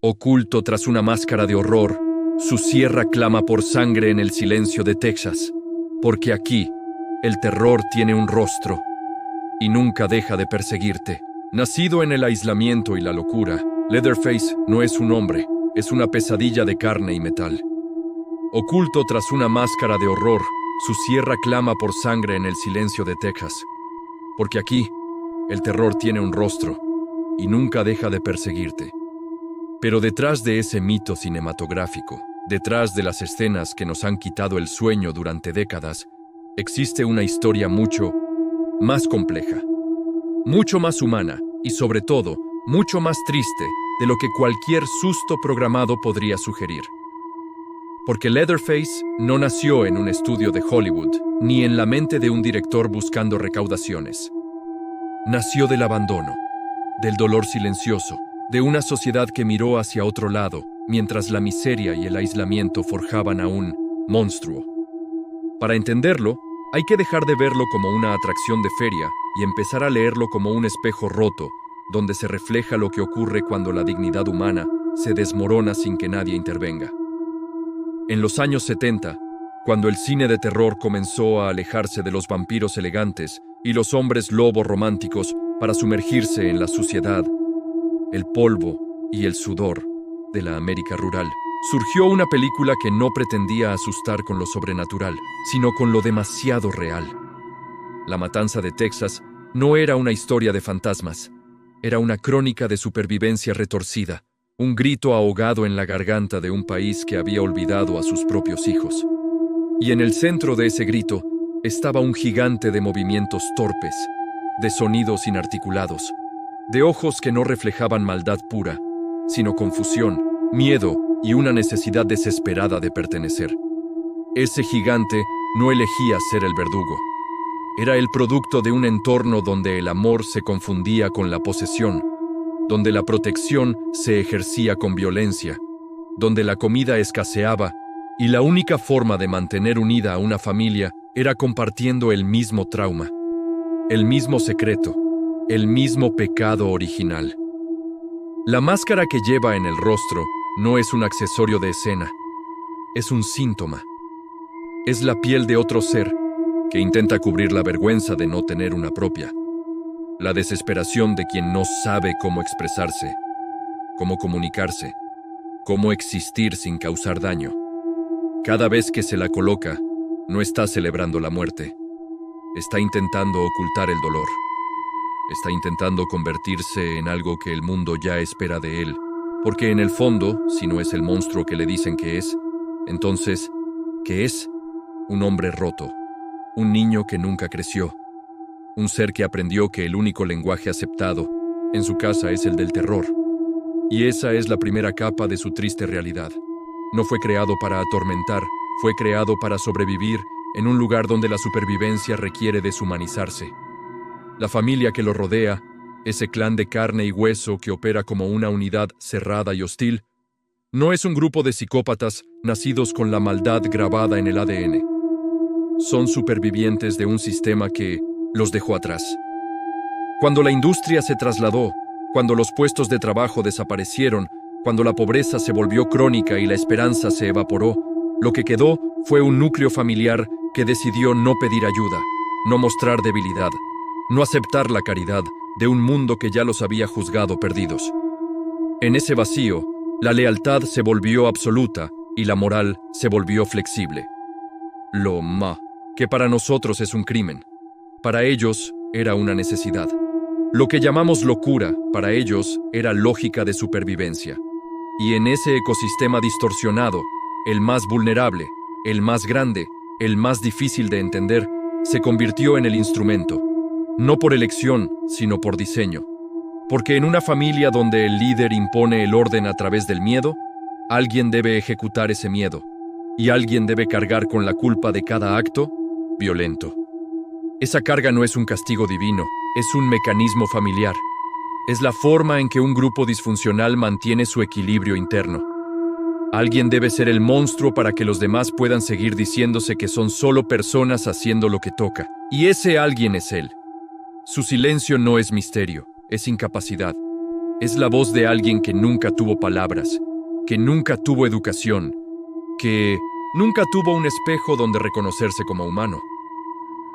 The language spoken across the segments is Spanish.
Oculto tras una máscara de horror, su sierra clama por sangre en el silencio de Texas, porque aquí el terror tiene un rostro y nunca deja de perseguirte. Nacido en el aislamiento y la locura, Leatherface no es un hombre, es una pesadilla de carne y metal. Oculto tras una máscara de horror, su sierra clama por sangre en el silencio de Texas, porque aquí el terror tiene un rostro y nunca deja de perseguirte. Pero detrás de ese mito cinematográfico, detrás de las escenas que nos han quitado el sueño durante décadas, existe una historia mucho más compleja, mucho más humana y, sobre todo, mucho más triste de lo que cualquier susto programado podría sugerir. Porque Leatherface no nació en un estudio de Hollywood, ni en la mente de un director buscando recaudaciones. Nació del abandono, del dolor silencioso, de una sociedad que miró hacia otro lado, mientras la miseria y el aislamiento forjaban a un monstruo. Para entenderlo, hay que dejar de verlo como una atracción de feria y empezar a leerlo como un espejo roto, donde se refleja lo que ocurre cuando la dignidad humana se desmorona sin que nadie intervenga. En los años 70, cuando el cine de terror comenzó a alejarse de los vampiros elegantes y los hombres lobo románticos para sumergirse en la suciedad, el polvo y el sudor de la América rural, surgió una película que no pretendía asustar con lo sobrenatural, sino con lo demasiado real. La Matanza de Texas no era una historia de fantasmas, era una crónica de supervivencia retorcida, un grito ahogado en la garganta de un país que había olvidado a sus propios hijos. Y en el centro de ese grito estaba un gigante de movimientos torpes, de sonidos inarticulados, de ojos que no reflejaban maldad pura, sino confusión, miedo y una necesidad desesperada de pertenecer. Ese gigante no elegía ser el verdugo. Era el producto de un entorno donde el amor se confundía con la posesión, donde la protección se ejercía con violencia, donde la comida escaseaba y la única forma de mantener unida a una familia era compartiendo el mismo trauma, el mismo secreto, el mismo pecado original. La máscara que lleva en el rostro no es un accesorio de escena, es un síntoma. Es la piel de otro ser que intenta cubrir la vergüenza de no tener una propia, la desesperación de quien no sabe cómo expresarse, cómo comunicarse, cómo existir sin causar daño. Cada vez que se la coloca, no está celebrando la muerte, está intentando ocultar el dolor. Está intentando convertirse en algo que el mundo ya espera de él, porque en el fondo, si no es el monstruo que le dicen que es, entonces, ¿qué es? Un hombre roto, un niño que nunca creció, un ser que aprendió que el único lenguaje aceptado en su casa es el del terror. Y esa es la primera capa de su triste realidad. No fue creado para atormentar, fue creado para sobrevivir en un lugar donde la supervivencia requiere deshumanizarse. La familia que lo rodea, ese clan de carne y hueso que opera como una unidad cerrada y hostil, no es un grupo de psicópatas nacidos con la maldad grabada en el ADN. Son supervivientes de un sistema que los dejó atrás. Cuando la industria se trasladó, cuando los puestos de trabajo desaparecieron, cuando la pobreza se volvió crónica y la esperanza se evaporó, lo que quedó fue un núcleo familiar que decidió no pedir ayuda, no mostrar debilidad, no aceptar la caridad de un mundo que ya los había juzgado perdidos. En ese vacío, la lealtad se volvió absoluta y la moral se volvió flexible. Que para nosotros es un crimen, para ellos era una necesidad. Lo que llamamos locura, para ellos, era lógica de supervivencia. Y en ese ecosistema distorsionado, el más vulnerable, el más grande, el más difícil de entender, se convirtió en el instrumento. No por elección, sino por diseño. Porque en una familia donde el líder impone el orden a través del miedo, alguien debe ejecutar ese miedo, y alguien debe cargar con la culpa de cada acto violento. Esa carga no es un castigo divino, es un mecanismo familiar. Es la forma en que un grupo disfuncional mantiene su equilibrio interno. Alguien debe ser el monstruo para que los demás puedan seguir diciéndose que son solo personas haciendo lo que toca. Y ese alguien es él. Su silencio no es misterio, es incapacidad. Es la voz de alguien que nunca tuvo palabras, que nunca tuvo educación, que nunca tuvo un espejo donde reconocerse como humano.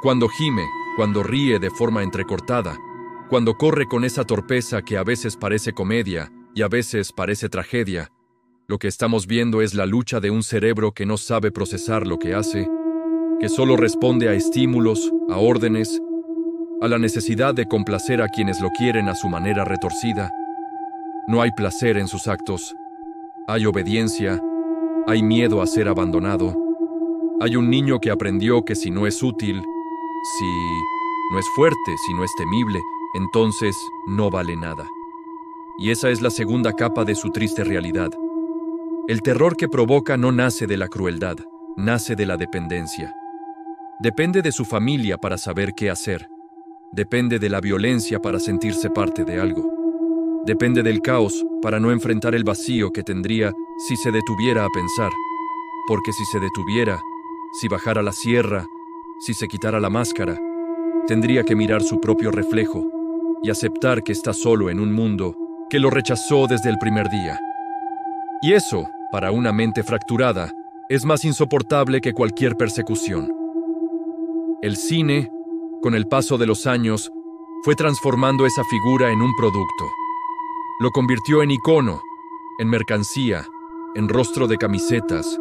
Cuando gime, cuando ríe de forma entrecortada, cuando corre con esa torpeza que a veces parece comedia y a veces parece tragedia, lo que estamos viendo es la lucha de un cerebro que no sabe procesar lo que hace, que solo responde a estímulos, a órdenes, a la necesidad de complacer a quienes lo quieren a su manera retorcida. No hay placer en sus actos, hay obediencia, hay miedo a ser abandonado. Hay un niño que aprendió que si no es útil, si no es fuerte, si no es temible, entonces no vale nada. Y esa es la segunda capa de su triste realidad. El terror que provoca no nace de la crueldad, nace de la dependencia. Depende de su familia para saber qué hacer. Depende de la violencia para sentirse parte de algo. Depende del caos para no enfrentar el vacío que tendría si se detuviera a pensar. Porque si se detuviera, si bajara la sierra, si se quitara la máscara, tendría que mirar su propio reflejo y aceptar que está solo en un mundo que lo rechazó desde el primer día. Y eso, para una mente fracturada, es más insoportable que cualquier persecución. El cine, con el paso de los años, fue transformando esa figura en un producto. Lo convirtió en icono, en mercancía, en rostro de camisetas,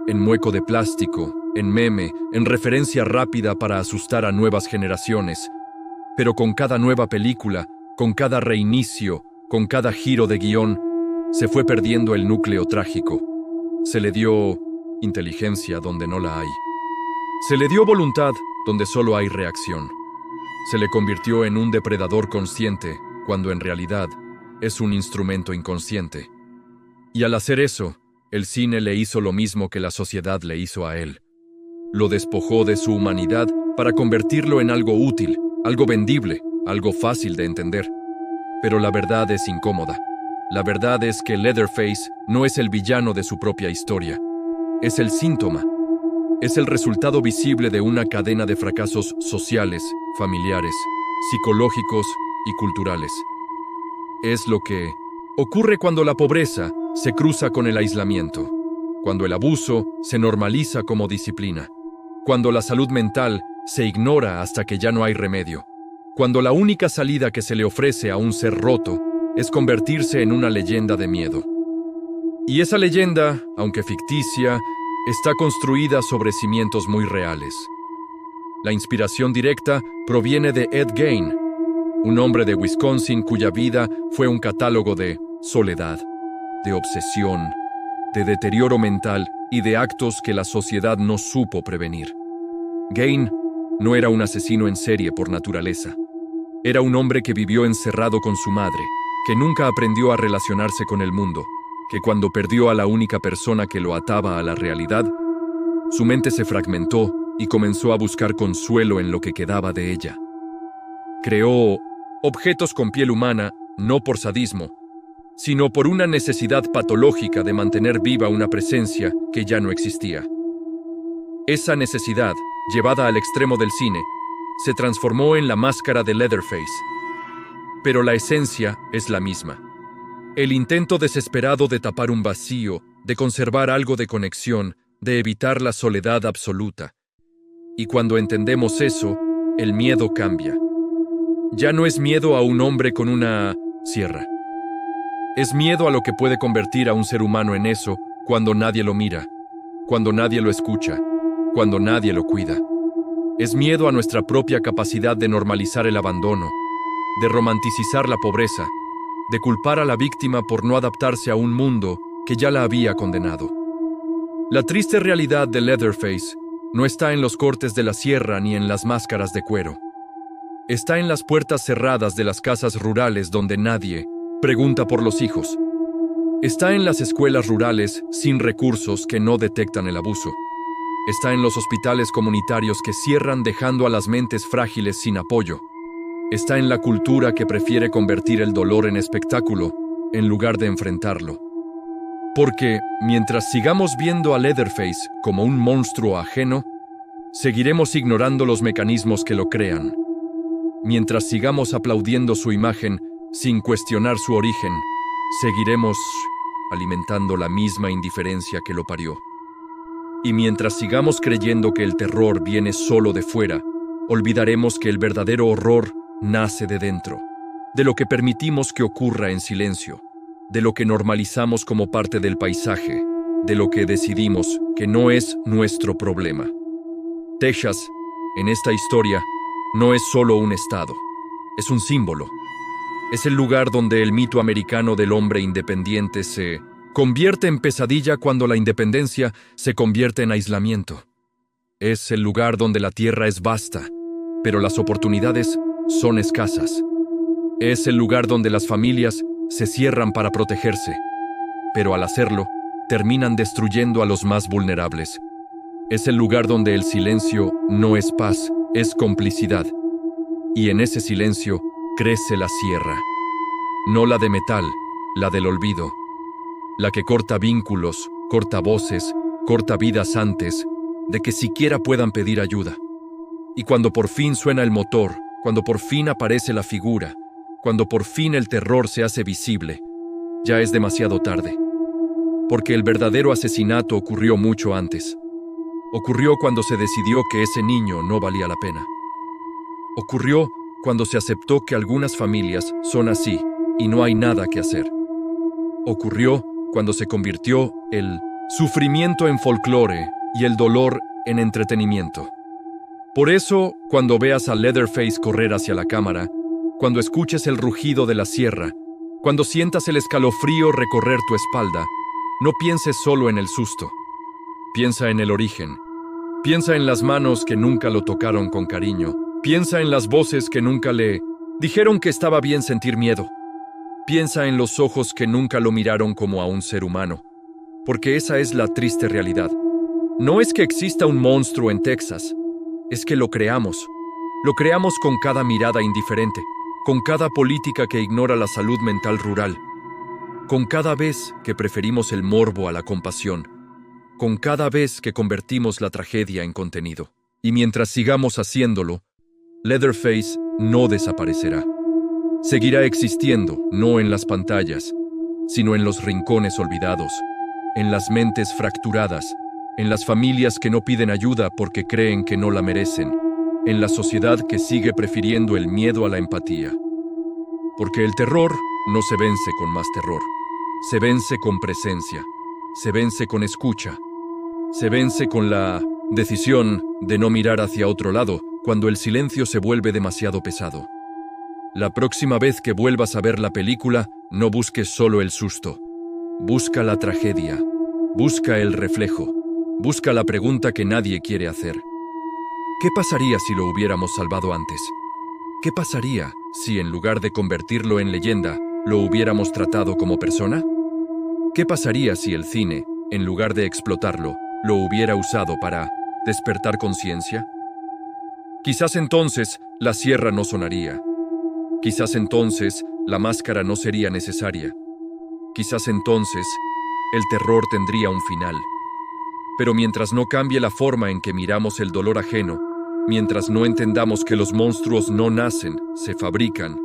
en mueco de plástico, en meme, en referencia rápida para asustar a nuevas generaciones. Pero con cada nueva película, con cada reinicio, con cada giro de guión, se fue perdiendo el núcleo trágico. Se le dio inteligencia donde no la hay. Se le dio voluntad donde solo hay reacción. Se le convirtió en un depredador consciente, cuando en realidad es un instrumento inconsciente. Y al hacer eso, el cine le hizo lo mismo que la sociedad le hizo a él. Lo despojó de su humanidad para convertirlo en algo útil, algo vendible, algo fácil de entender. Pero la verdad es incómoda. La verdad es que Leatherface no es el villano de su propia historia. Es el síntoma. Es el resultado visible de una cadena de fracasos sociales, familiares, psicológicos y culturales. Es lo que ocurre cuando la pobreza se cruza con el aislamiento, cuando el abuso se normaliza como disciplina, cuando la salud mental se ignora hasta que ya no hay remedio, cuando la única salida que se le ofrece a un ser roto es convertirse en una leyenda de miedo. Y esa leyenda, aunque ficticia, está construida sobre cimientos muy reales. La inspiración directa proviene de Ed Gein, un hombre de Wisconsin cuya vida fue un catálogo de soledad, de obsesión, de deterioro mental y de actos que la sociedad no supo prevenir. Gein no era un asesino en serie por naturaleza. Era un hombre que vivió encerrado con su madre, que nunca aprendió a relacionarse con el mundo, que cuando perdió a la única persona que lo ataba a la realidad, su mente se fragmentó y comenzó a buscar consuelo en lo que quedaba de ella. Creó objetos con piel humana, no por sadismo, sino por una necesidad patológica de mantener viva una presencia que ya no existía. Esa necesidad, llevada al extremo del cine, se transformó en la máscara de Leatherface. Pero la esencia es la misma. El intento desesperado de tapar un vacío, de conservar algo de conexión, de evitar la soledad absoluta. Y cuando entendemos eso, el miedo cambia. Ya no es miedo a un hombre con una sierra. Es miedo a lo que puede convertir a un ser humano en eso cuando nadie lo mira, cuando nadie lo escucha, cuando nadie lo cuida. Es miedo a nuestra propia capacidad de normalizar el abandono, de romanticizar la pobreza, de culpar a la víctima por no adaptarse a un mundo que ya la había condenado. La triste realidad de Leatherface no está en los cortes de la sierra ni en las máscaras de cuero. Está en las puertas cerradas de las casas rurales donde nadie pregunta por los hijos. Está en las escuelas rurales sin recursos que no detectan el abuso. Está en los hospitales comunitarios que cierran dejando a las mentes frágiles sin apoyo. Está en la cultura que prefiere convertir el dolor en espectáculo en lugar de enfrentarlo. Porque, mientras sigamos viendo a Leatherface como un monstruo ajeno, seguiremos ignorando los mecanismos que lo crean. Mientras sigamos aplaudiendo su imagen, sin cuestionar su origen, seguiremos alimentando la misma indiferencia que lo parió. Y mientras sigamos creyendo que el terror viene solo de fuera, olvidaremos que el verdadero horror nace de dentro, de lo que permitimos que ocurra en silencio, de lo que normalizamos como parte del paisaje, de lo que decidimos que no es nuestro problema. Texas, en esta historia, no es solo un estado, es un símbolo. Es el lugar donde el mito americano del hombre independiente se convierte en pesadilla cuando la independencia se convierte en aislamiento. Es el lugar donde la tierra es vasta, pero las oportunidades son escasas. Es el lugar donde las familias se cierran para protegerse, pero al hacerlo, terminan destruyendo a los más vulnerables. Es el lugar donde el silencio no es paz, es complicidad. Y en ese silencio crece la sierra. No la de metal, la del olvido. La que corta vínculos, corta voces, corta vidas antes de que siquiera puedan pedir ayuda. Y cuando por fin suena el motor, cuando por fin aparece la figura, cuando por fin el terror se hace visible, ya es demasiado tarde. Porque el verdadero asesinato ocurrió mucho antes. Ocurrió cuando se decidió que ese niño no valía la pena. Ocurrió cuando se aceptó que algunas familias son así y no hay nada que hacer. Ocurrió cuando se convirtió el sufrimiento en folclore y el dolor en entretenimiento. Por eso, cuando veas a Leatherface correr hacia la cámara, cuando escuches el rugido de la sierra, cuando sientas el escalofrío recorrer tu espalda, no pienses solo en el susto. Piensa en el origen. Piensa en las manos que nunca lo tocaron con cariño. Piensa en las voces que nunca le dijeron que estaba bien sentir miedo. Piensa en los ojos que nunca lo miraron como a un ser humano. Porque esa es la triste realidad. No es que exista un monstruo en Texas, es que lo creamos. Lo creamos con cada mirada indiferente, con cada política que ignora la salud mental rural, con cada vez que preferimos el morbo a la compasión, con cada vez que convertimos la tragedia en contenido. Y mientras sigamos haciéndolo, Leatherface no desaparecerá. Seguirá existiendo, no en las pantallas, sino en los rincones olvidados, en las mentes fracturadas, en las familias que no piden ayuda porque creen que no la merecen, en la sociedad que sigue prefiriendo el miedo a la empatía. Porque el terror no se vence con más terror, se vence con presencia, se vence con escucha, se vence con la decisión de no mirar hacia otro lado cuando el silencio se vuelve demasiado pesado. La próxima vez que vuelvas a ver la película, no busques solo el susto. Busca la tragedia, busca el reflejo, busca la pregunta que nadie quiere hacer. ¿Qué pasaría si lo hubiéramos salvado antes? ¿Qué pasaría si en lugar de convertirlo en leyenda, lo hubiéramos tratado como persona? ¿Qué pasaría si el cine, en lugar de explotarlo, lo hubiera usado para despertar conciencia? Quizás entonces la sierra no sonaría. Quizás entonces la máscara no sería necesaria. Quizás entonces el terror tendría un final. Pero mientras no cambie la forma en que miramos el dolor ajeno, mientras no entendamos que los monstruos no nacen, se fabrican,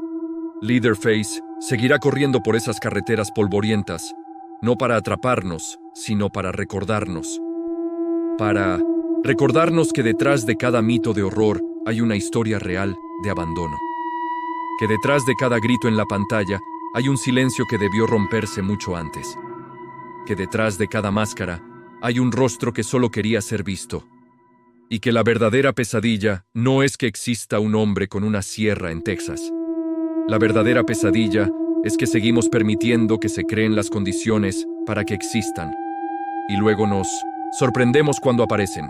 Leatherface seguirá corriendo por esas carreteras polvorientas, no para atraparnos, sino para recordarnos. Para recordarnos que detrás de cada mito de horror hay una historia real de abandono. Que detrás de cada grito en la pantalla hay un silencio que debió romperse mucho antes. Que detrás de cada máscara hay un rostro que solo quería ser visto. Y que la verdadera pesadilla no es que exista un hombre con una sierra en Texas. La verdadera pesadilla es que seguimos permitiendo que se creen las condiciones para que existan. Y luego nos sorprendemos cuando aparecen.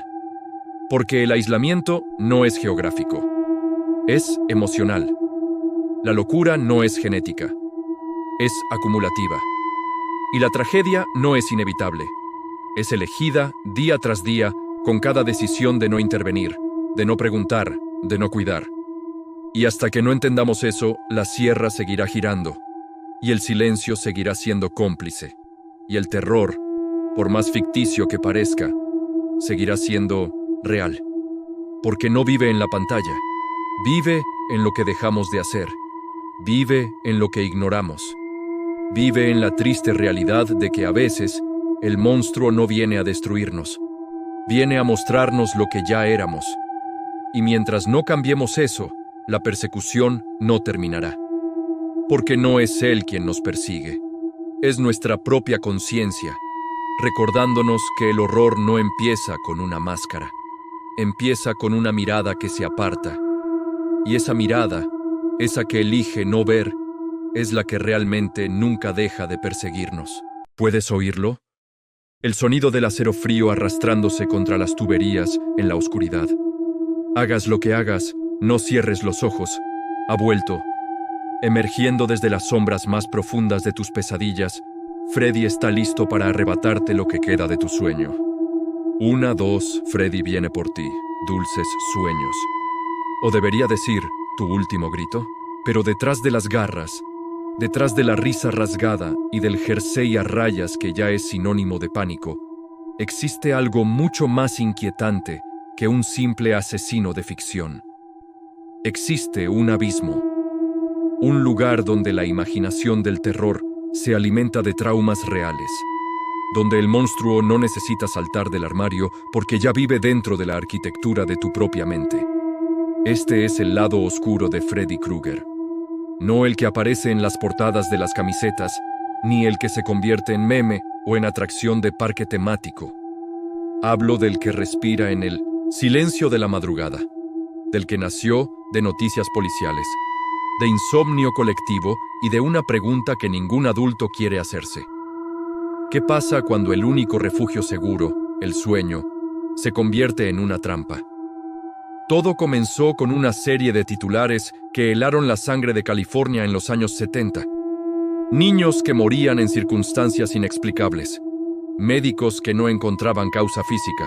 Porque el aislamiento no es geográfico. Es emocional. La locura no es genética. Es acumulativa. Y la tragedia no es inevitable. Es elegida día tras día con cada decisión de no intervenir, de no preguntar, de no cuidar. Y hasta que no entendamos eso, la sierra seguirá girando, y el silencio seguirá siendo cómplice, y el terror, por más ficticio que parezca, seguirá siendo real, porque no vive en la pantalla, vive en lo que dejamos de hacer, Vive en lo que ignoramos. Vive en la triste realidad de que a veces el monstruo no viene a destruirnos. Viene a mostrarnos lo que ya éramos. Y mientras no cambiemos eso, la persecución no terminará. Porque no es él quien nos persigue. Es nuestra propia conciencia, recordándonos que el horror no empieza con una máscara. Empieza con una mirada que se aparta. Y esa mirada, esa que elige no ver, es la que realmente nunca deja de perseguirnos. ¿Puedes oírlo? El sonido del acero frío arrastrándose contra las tuberías en la oscuridad. Hagas lo que hagas, no cierres los ojos. Ha vuelto. Emergiendo desde las sombras más profundas de tus pesadillas, Freddy está listo para arrebatarte lo que queda de tu sueño. 1, 2, Freddy viene por ti, dulces sueños. O debería decir, tu último grito. Pero detrás de las garras, detrás de la risa rasgada y del jersey a rayas que ya es sinónimo de pánico, existe algo mucho más inquietante que un simple asesino de ficción. Existe un abismo, un lugar donde la imaginación del terror se alimenta de traumas reales, donde el monstruo no necesita saltar del armario porque ya vive dentro de la arquitectura de tu propia mente. Este es el lado oscuro de Freddy Krueger. No el que aparece en las portadas de las camisetas, ni el que se convierte en meme o en atracción de parque temático. Hablo del que respira en el silencio de la madrugada, del que nació de noticias policiales, de insomnio colectivo y de una pregunta que ningún adulto quiere hacerse. ¿Qué pasa cuando el único refugio seguro, el sueño, se convierte en una trampa? Todo comenzó con una serie de titulares que helaron la sangre de California en los años 70. Niños que morían en circunstancias inexplicables. Médicos que no encontraban causa física.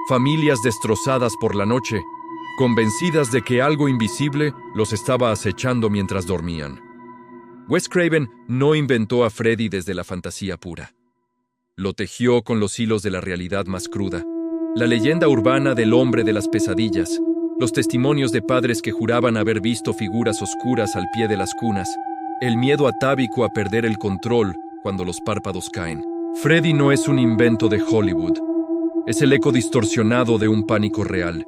Familias destrozadas por la noche, convencidas de que algo invisible los estaba acechando mientras dormían. Wes Craven no inventó a Freddy desde la fantasía pura. Lo tejió con los hilos de la realidad más cruda. La leyenda urbana del hombre de las pesadillas, los testimonios de padres que juraban haber visto figuras oscuras al pie de las cunas, el miedo atávico a perder el control cuando los párpados caen. Freddy no es un invento de Hollywood, es el eco distorsionado de un pánico real.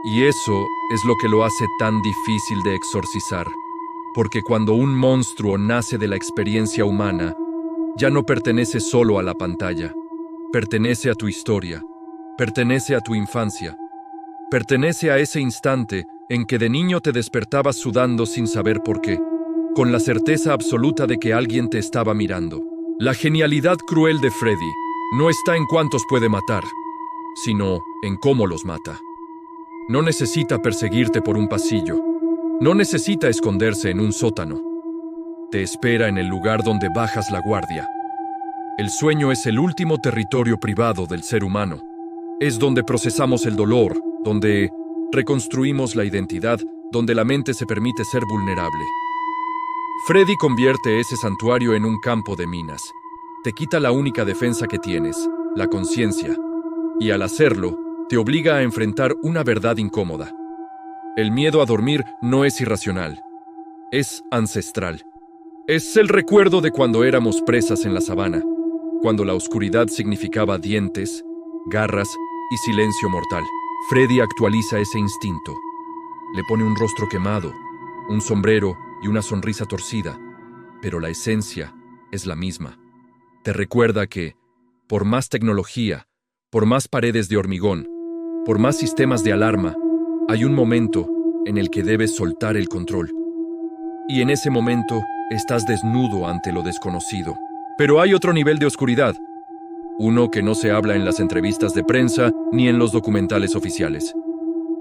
Y eso es lo que lo hace tan difícil de exorcizar, porque cuando un monstruo nace de la experiencia humana, ya no pertenece solo a la pantalla, pertenece a tu historia. Pertenece a tu infancia. Pertenece a ese instante en que de niño te despertabas sudando sin saber por qué, con la certeza absoluta de que alguien te estaba mirando. La genialidad cruel de Freddy no está en cuántos puede matar, sino en cómo los mata. No necesita perseguirte por un pasillo. No necesita esconderse en un sótano. Te espera en el lugar donde bajas la guardia. El sueño es el último territorio privado del ser humano. Es donde procesamos el dolor, donde reconstruimos la identidad, donde la mente se permite ser vulnerable. Freddy convierte ese santuario en un campo de minas. Te quita la única defensa que tienes, la conciencia, y al hacerlo, te obliga a enfrentar una verdad incómoda. El miedo a dormir no es irracional, es ancestral. Es el recuerdo de cuando éramos presas en la sabana, cuando la oscuridad significaba dientes, garras y silencio mortal. Freddy actualiza ese instinto. Le pone un rostro quemado, un sombrero y una sonrisa torcida, pero la esencia es la misma. Te recuerda que, por más tecnología, por más paredes de hormigón, por más sistemas de alarma, hay un momento en el que debes soltar el control. Y en ese momento estás desnudo ante lo desconocido. Pero hay otro nivel de oscuridad. Uno que no se habla en las entrevistas de prensa ni en los documentales oficiales.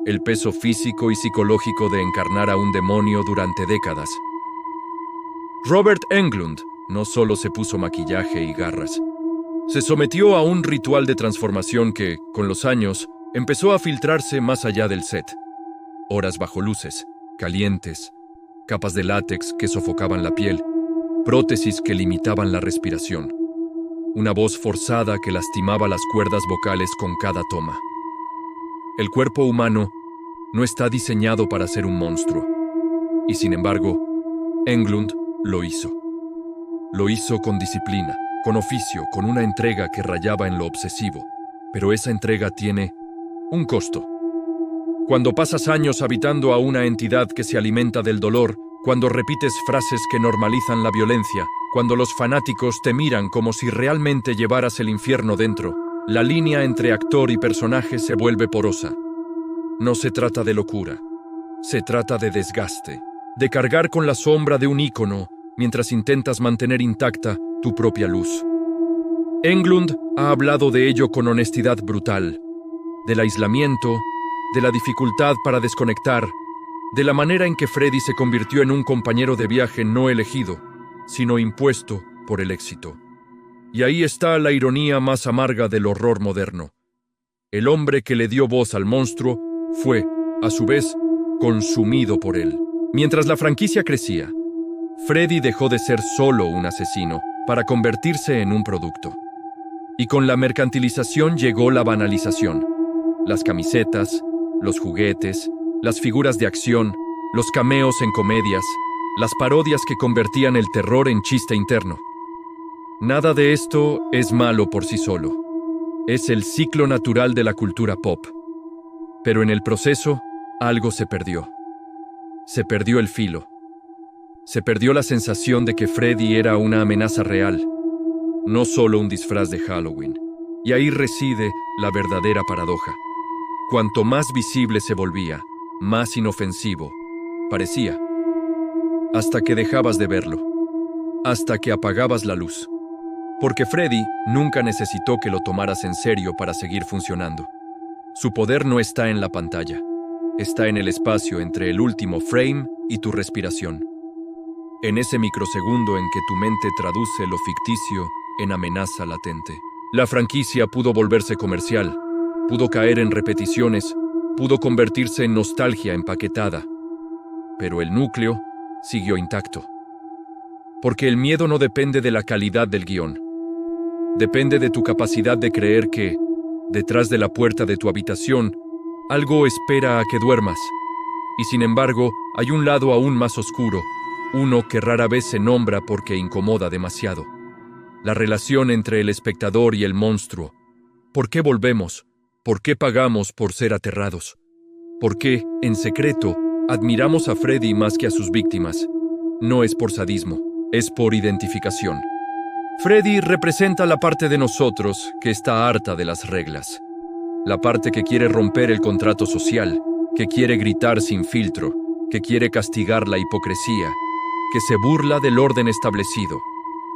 El peso físico y psicológico de encarnar a un demonio durante décadas. Robert Englund no solo se puso maquillaje y garras. Se sometió a un ritual de transformación que, con los años, empezó a filtrarse más allá del set. Horas bajo luces, calientes, capas de látex que sofocaban la piel, prótesis que limitaban la respiración. Una voz forzada que lastimaba las cuerdas vocales con cada toma. El cuerpo humano no está diseñado para ser un monstruo. Y sin embargo, Englund lo hizo. Lo hizo con disciplina, con oficio, con una entrega que rayaba en lo obsesivo. Pero esa entrega tiene un costo. Cuando pasas años habitando a una entidad que se alimenta del dolor, cuando repites frases que normalizan la violencia, cuando los fanáticos te miran como si realmente llevaras el infierno dentro, la línea entre actor y personaje se vuelve porosa. No se trata de locura, se trata de desgaste, de cargar con la sombra de un ícono mientras intentas mantener intacta tu propia luz. Englund ha hablado de ello con honestidad brutal, del aislamiento, de la dificultad para desconectar, de la manera en que Freddie se convirtió en un compañero de viaje no elegido, sino impuesto por el éxito. Y ahí está la ironía más amarga del horror moderno. El hombre que le dio voz al monstruo fue, a su vez, consumido por él. Mientras la franquicia crecía, Freddie dejó de ser solo un asesino para convertirse en un producto. Y con la mercantilización llegó la banalización. Las camisetas, los juguetes, las figuras de acción, los cameos en comedias, las parodias que convertían el terror en chiste interno. Nada de esto es malo por sí solo. Es el ciclo natural de la cultura pop. Pero en el proceso, algo se perdió. Se perdió el filo. Se perdió la sensación de que Freddie era una amenaza real, no solo un disfraz de Halloween. Y ahí reside la verdadera paradoja. Cuanto más visible se volvía, más inofensivo parecía. Hasta que dejabas de verlo. Hasta que apagabas la luz. Porque Freddie nunca necesitó que lo tomaras en serio para seguir funcionando. Su poder no está en la pantalla. Está en el espacio entre el último frame y tu respiración. En ese microsegundo en que tu mente traduce lo ficticio en amenaza latente. La franquicia pudo volverse comercial, pudo caer en repeticiones, pudo convertirse en nostalgia empaquetada. Pero el núcleo siguió intacto. Porque el miedo no depende de la calidad del guión. Depende de tu capacidad de creer que, detrás de la puerta de tu habitación, algo espera a que duermas. Y sin embargo, hay un lado aún más oscuro, uno que rara vez se nombra porque incomoda demasiado. La relación entre el espectador y el monstruo. ¿Por qué volvemos? ¿Por qué pagamos por ser aterrados? ¿Por qué, en secreto, admiramos a Freddie más que a sus víctimas? No es por sadismo, es por identificación. Freddie representa la parte de nosotros que está harta de las reglas. La parte que quiere romper el contrato social, que quiere gritar sin filtro, que quiere castigar la hipocresía, que se burla del orden establecido.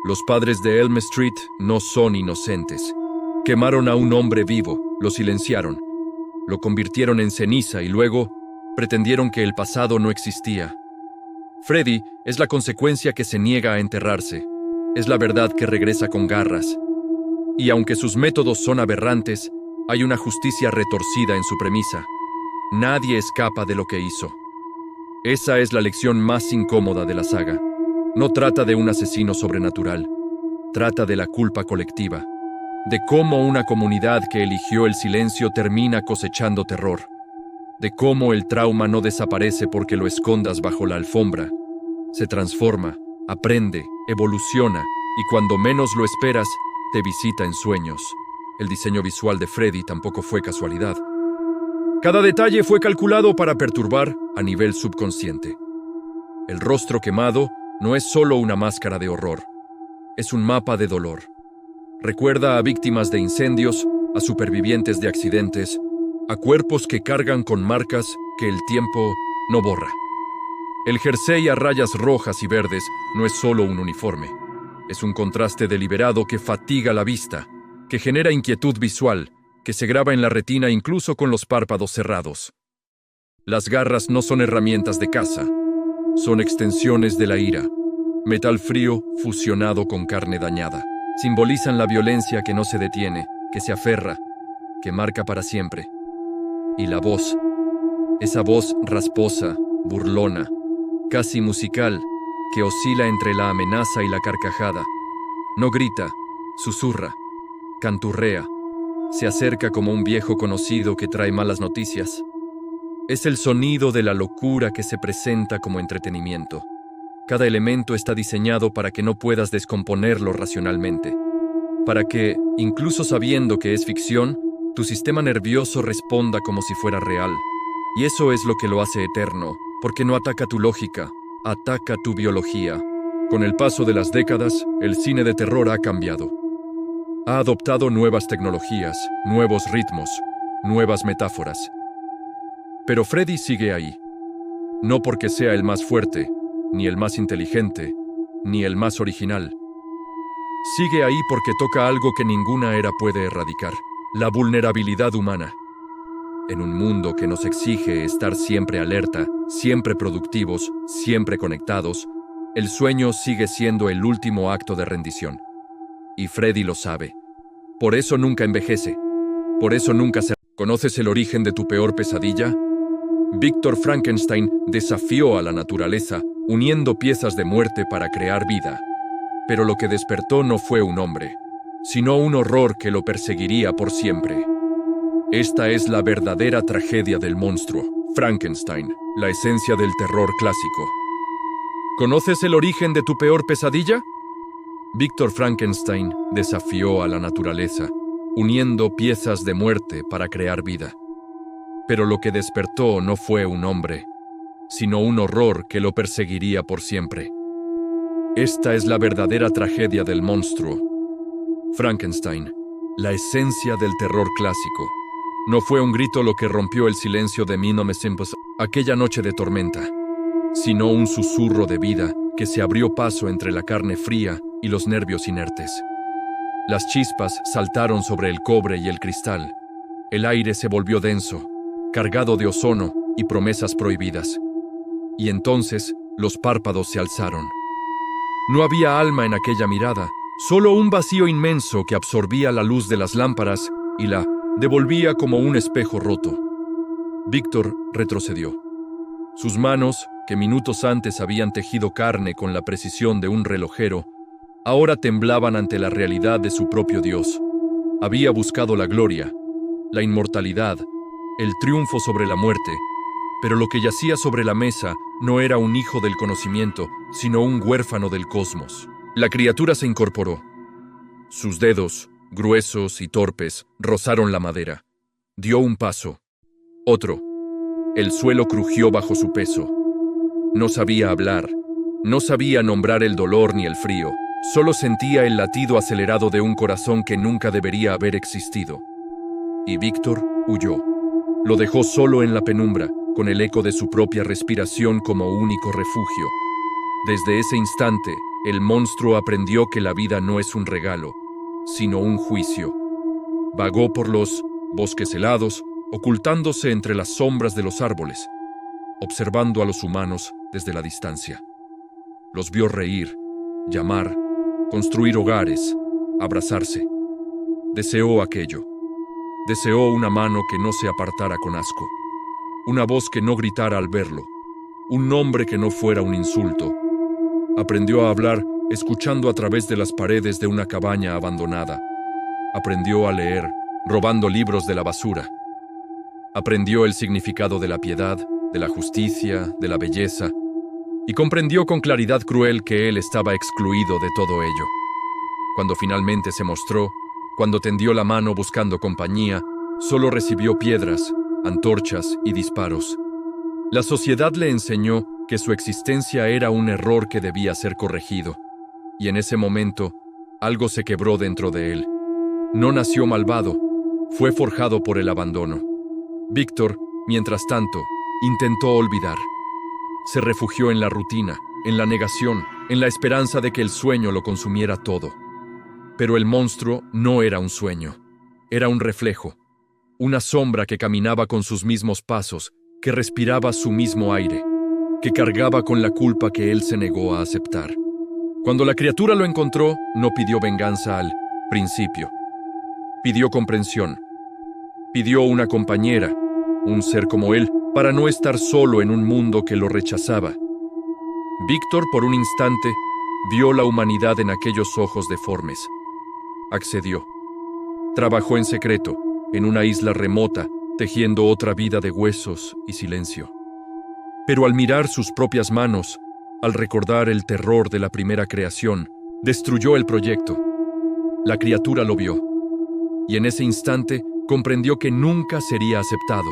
Los padres de Elm Street no son inocentes. Quemaron a un hombre vivo, lo silenciaron, lo convirtieron en ceniza y luego pretendieron que el pasado no existía. Freddie es la consecuencia que se niega a enterrarse. Es la verdad que regresa con garras. Y aunque sus métodos son aberrantes, hay una justicia retorcida en su premisa. Nadie escapa de lo que hizo. Esa es la lección más incómoda de la saga. No trata de un asesino sobrenatural. Trata de la culpa colectiva. De cómo una comunidad que eligió el silencio termina cosechando terror. De cómo el trauma no desaparece porque lo escondas bajo la alfombra. Se transforma, aprende, evoluciona y cuando menos lo esperas, te visita en sueños. El diseño visual de Freddie tampoco fue casualidad. Cada detalle fue calculado para perturbar a nivel subconsciente. El rostro quemado no es solo una máscara de horror, es un mapa de dolor. Recuerda a víctimas de incendios, a supervivientes de accidentes, a cuerpos que cargan con marcas que el tiempo no borra. El jersey a rayas rojas y verdes no es solo un uniforme, es un contraste deliberado que fatiga la vista, que genera inquietud visual, que se graba en la retina incluso con los párpados cerrados. Las garras no son herramientas de caza, son extensiones de la ira, metal frío fusionado con carne dañada. Simbolizan la violencia que no se detiene, que se aferra, que marca para siempre. Y la voz, esa voz rasposa, burlona, casi musical, que oscila entre la amenaza y la carcajada. No grita, susurra, canturrea, se acerca como un viejo conocido que trae malas noticias. Es el sonido de la locura que se presenta como entretenimiento. Cada elemento está diseñado para que no puedas descomponerlo racionalmente. Para que, incluso sabiendo que es ficción, tu sistema nervioso responda como si fuera real. Y eso es lo que lo hace eterno, porque no ataca tu lógica, ataca tu biología. Con el paso de las décadas, el cine de terror ha cambiado. Ha adoptado nuevas tecnologías, nuevos ritmos, nuevas metáforas. Pero Freddy sigue ahí. No porque sea el más fuerte, ni el más inteligente, ni el más original. Sigue ahí porque toca algo que ninguna era puede erradicar: la vulnerabilidad humana. En un mundo que nos exige estar siempre alerta, siempre productivos, siempre conectados, el sueño sigue siendo el último acto de rendición. Y Freddy lo sabe. Por eso nunca envejece. Por eso nunca se... ¿Conoces el origen de tu peor pesadilla? Víctor Frankenstein desafió a la naturaleza, uniendo piezas de muerte para crear vida. Pero lo que despertó no fue un hombre, sino un horror que lo perseguiría por siempre. Esta es la verdadera tragedia del monstruo, Frankenstein, la esencia del terror clásico. ¿Conoces el origen de tu peor pesadilla? Víctor Frankenstein desafió a la naturaleza, uniendo piezas de muerte para crear vida. Pero lo que despertó no fue un hombre, sino un horror que lo perseguiría por siempre. Esta es la verdadera tragedia del monstruo, Frankenstein, la esencia del terror clásico. No fue un grito lo que rompió el silencio de 1900, aquella noche de tormenta, sino un susurro de vida que se abrió paso entre la carne fría y los nervios inertes. Las chispas saltaron sobre el cobre y el cristal. El aire se volvió denso, cargado de ozono y promesas prohibidas. Y entonces los párpados se alzaron. No había alma en aquella mirada, solo un vacío inmenso que absorbía la luz de las lámparas y la devolvía como un espejo roto. Víctor retrocedió. Sus manos, que minutos antes habían tejido carne con la precisión de un relojero, ahora temblaban ante la realidad de su propio Dios. Había buscado la gloria, la inmortalidad, el triunfo sobre la muerte, pero lo que yacía sobre la mesa no era un hijo del conocimiento, sino un huérfano del cosmos. La criatura se incorporó. Sus dedos, gruesos y torpes, rozaron la madera. Dio un paso. Otro. El suelo crujió bajo su peso. No sabía hablar. No sabía nombrar el dolor ni el frío. Solo sentía el latido acelerado de un corazón que nunca debería haber existido. Y Víctor huyó. Lo dejó solo en la penumbra, con el eco de su propia respiración como único refugio. Desde ese instante, el monstruo aprendió que la vida no es un regalo, sino un juicio. Vagó por los bosques helados, ocultándose entre las sombras de los árboles, observando a los humanos desde la distancia. Los vio reír, llamar, construir hogares, abrazarse. Deseó aquello. Deseó una mano que no se apartara con asco, una voz que no gritara al verlo, un nombre que no fuera un insulto. Aprendió a hablar escuchando a través de las paredes de una cabaña abandonada. Aprendió a leer, robando libros de la basura. Aprendió el significado de la piedad, de la justicia, de la belleza, y comprendió con claridad cruel que él estaba excluido de todo ello. Cuando finalmente se mostró, cuando tendió la mano buscando compañía, solo recibió piedras, antorchas y disparos. La sociedad le enseñó que su existencia era un error que debía ser corregido, y en ese momento, algo se quebró dentro de él. No nació malvado, fue forjado por el abandono. Víctor, mientras tanto, intentó olvidar. Se refugió en la rutina, en la negación, en la esperanza de que el sueño lo consumiera todo. Pero el monstruo no era un sueño, era un reflejo, una sombra que caminaba con sus mismos pasos, que respiraba su mismo aire, que cargaba con la culpa que él se negó a aceptar. Cuando la criatura lo encontró, no pidió venganza al principio. Pidió comprensión. Pidió una compañera, un ser como él, para no estar solo en un mundo que lo rechazaba. Víctor, por un instante, vio la humanidad en aquellos ojos deformes. Accedió. Trabajó en secreto, en una isla remota, tejiendo otra vida de huesos y silencio. Pero al mirar sus propias manos, al recordar el terror de la primera creación, destruyó el proyecto. La criatura lo vio, y en ese instante comprendió que nunca sería aceptado,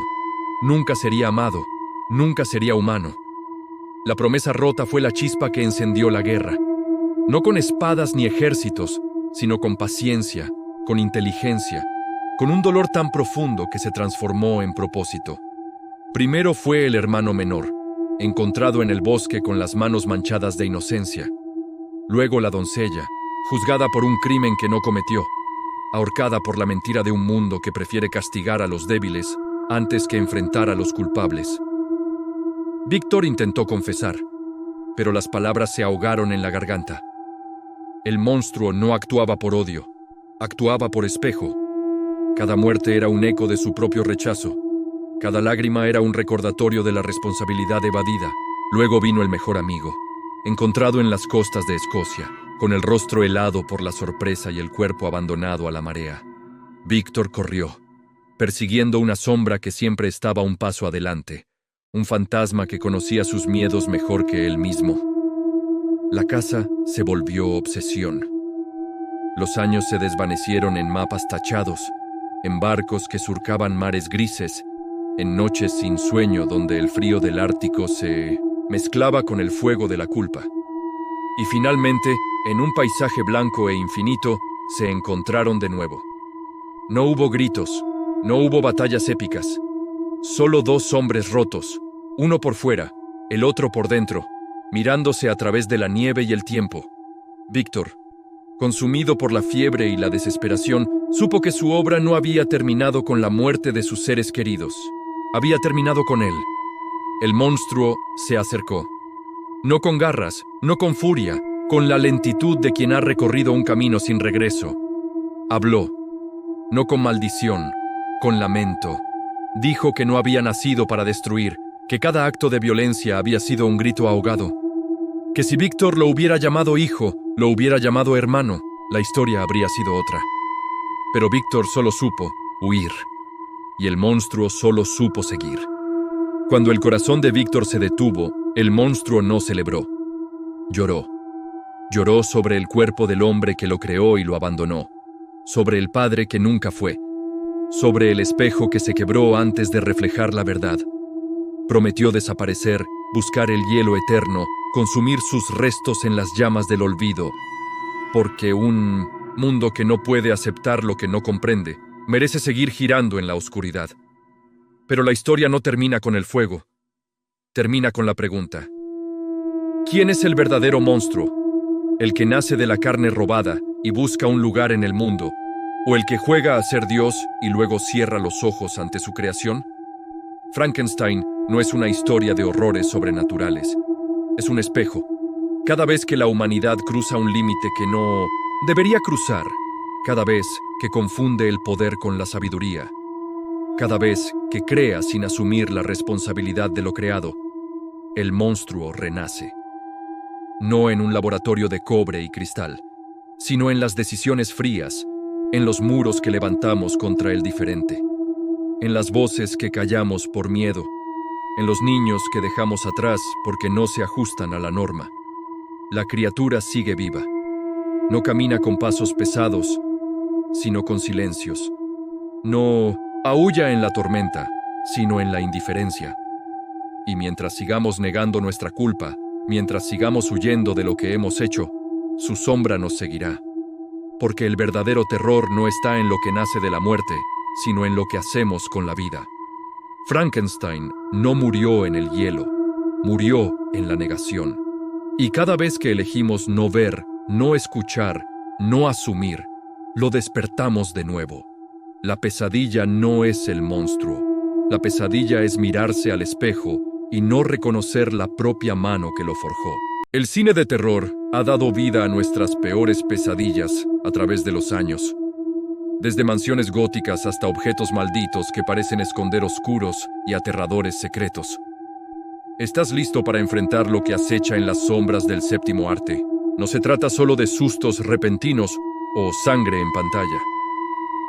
nunca sería amado, nunca sería humano. La promesa rota fue la chispa que encendió la guerra, no con espadas ni ejércitos, sino con paciencia, con inteligencia, con un dolor tan profundo que se transformó en propósito. Primero fue el hermano menor, encontrado en el bosque con las manos manchadas de inocencia. Luego la doncella, juzgada por un crimen que no cometió, ahorcada por la mentira de un mundo que prefiere castigar a los débiles antes que enfrentar a los culpables. Víctor intentó confesar, pero las palabras se ahogaron en la garganta. El monstruo no actuaba por odio, actuaba por espejo. Cada muerte era un eco de su propio rechazo. Cada lágrima era un recordatorio de la responsabilidad evadida. Luego vino el mejor amigo, encontrado en las costas de Escocia, con el rostro helado por la sorpresa y el cuerpo abandonado a la marea. Víctor corrió, persiguiendo una sombra que siempre estaba un paso adelante, un fantasma que conocía sus miedos mejor que él mismo. La casa se volvió obsesión. Los años se desvanecieron en mapas tachados, en barcos que surcaban mares grises, en noches sin sueño donde el frío del Ártico se mezclaba con el fuego de la culpa. Y finalmente, en un paisaje blanco e infinito, se encontraron de nuevo. No hubo gritos, no hubo batallas épicas. Solo dos hombres rotos, uno por fuera, el otro por dentro, mirándose a través de la nieve y el tiempo. Víctor, consumido por la fiebre y la desesperación, supo que su obra no había terminado con la muerte de sus seres queridos. Había terminado con él. El monstruo se acercó. No con garras, no con furia, con la lentitud de quien ha recorrido un camino sin regreso. Habló, no con maldición, con lamento. Dijo que no había nacido para destruir, que cada acto de violencia había sido un grito ahogado. Que si Víctor lo hubiera llamado hijo, lo hubiera llamado hermano, la historia habría sido otra. Pero Víctor solo supo huir, y el monstruo solo supo seguir. Cuando el corazón de Víctor se detuvo, el monstruo no celebró. Lloró. Lloró sobre el cuerpo del hombre que lo creó y lo abandonó, sobre el padre que nunca fue, sobre el espejo que se quebró antes de reflejar la verdad. Prometió desaparecer, buscar el hielo eterno, consumir sus restos en las llamas del olvido, porque un mundo que no puede aceptar lo que no comprende, merece seguir girando en la oscuridad. Pero la historia no termina con el fuego, termina con la pregunta: ¿quién es el verdadero monstruo? ¿El que nace de la carne robada y busca un lugar en el mundo? ¿O el que juega a ser Dios y luego cierra los ojos ante su creación? Frankenstein no es una historia de horrores sobrenaturales. Es un espejo. Cada vez que la humanidad cruza un límite que no debería cruzar, cada vez que confunde el poder con la sabiduría, cada vez que crea sin asumir la responsabilidad de lo creado, el monstruo renace. No en un laboratorio de cobre y cristal, sino en las decisiones frías, en los muros que levantamos contra el diferente, en las voces que callamos por miedo, en los niños que dejamos atrás porque no se ajustan a la norma. La criatura sigue viva. No camina con pasos pesados, sino con silencios. No aúlla en la tormenta, sino en la indiferencia. Y mientras sigamos negando nuestra culpa, mientras sigamos huyendo de lo que hemos hecho, su sombra nos seguirá. Porque el verdadero terror no está en lo que nace de la muerte, sino en lo que hacemos con la vida. Frankenstein no murió en el hielo, murió en la negación. Y cada vez que elegimos no ver, no escuchar, no asumir, lo despertamos de nuevo. La pesadilla no es el monstruo. La pesadilla es mirarse al espejo y no reconocer la propia mano que lo forjó. El cine de terror ha dado vida a nuestras peores pesadillas a través de los años. Desde mansiones góticas hasta objetos malditos que parecen esconder oscuros y aterradores secretos. ¿Estás listo para enfrentar lo que acecha en las sombras del séptimo arte? No se trata solo de sustos repentinos o sangre en pantalla.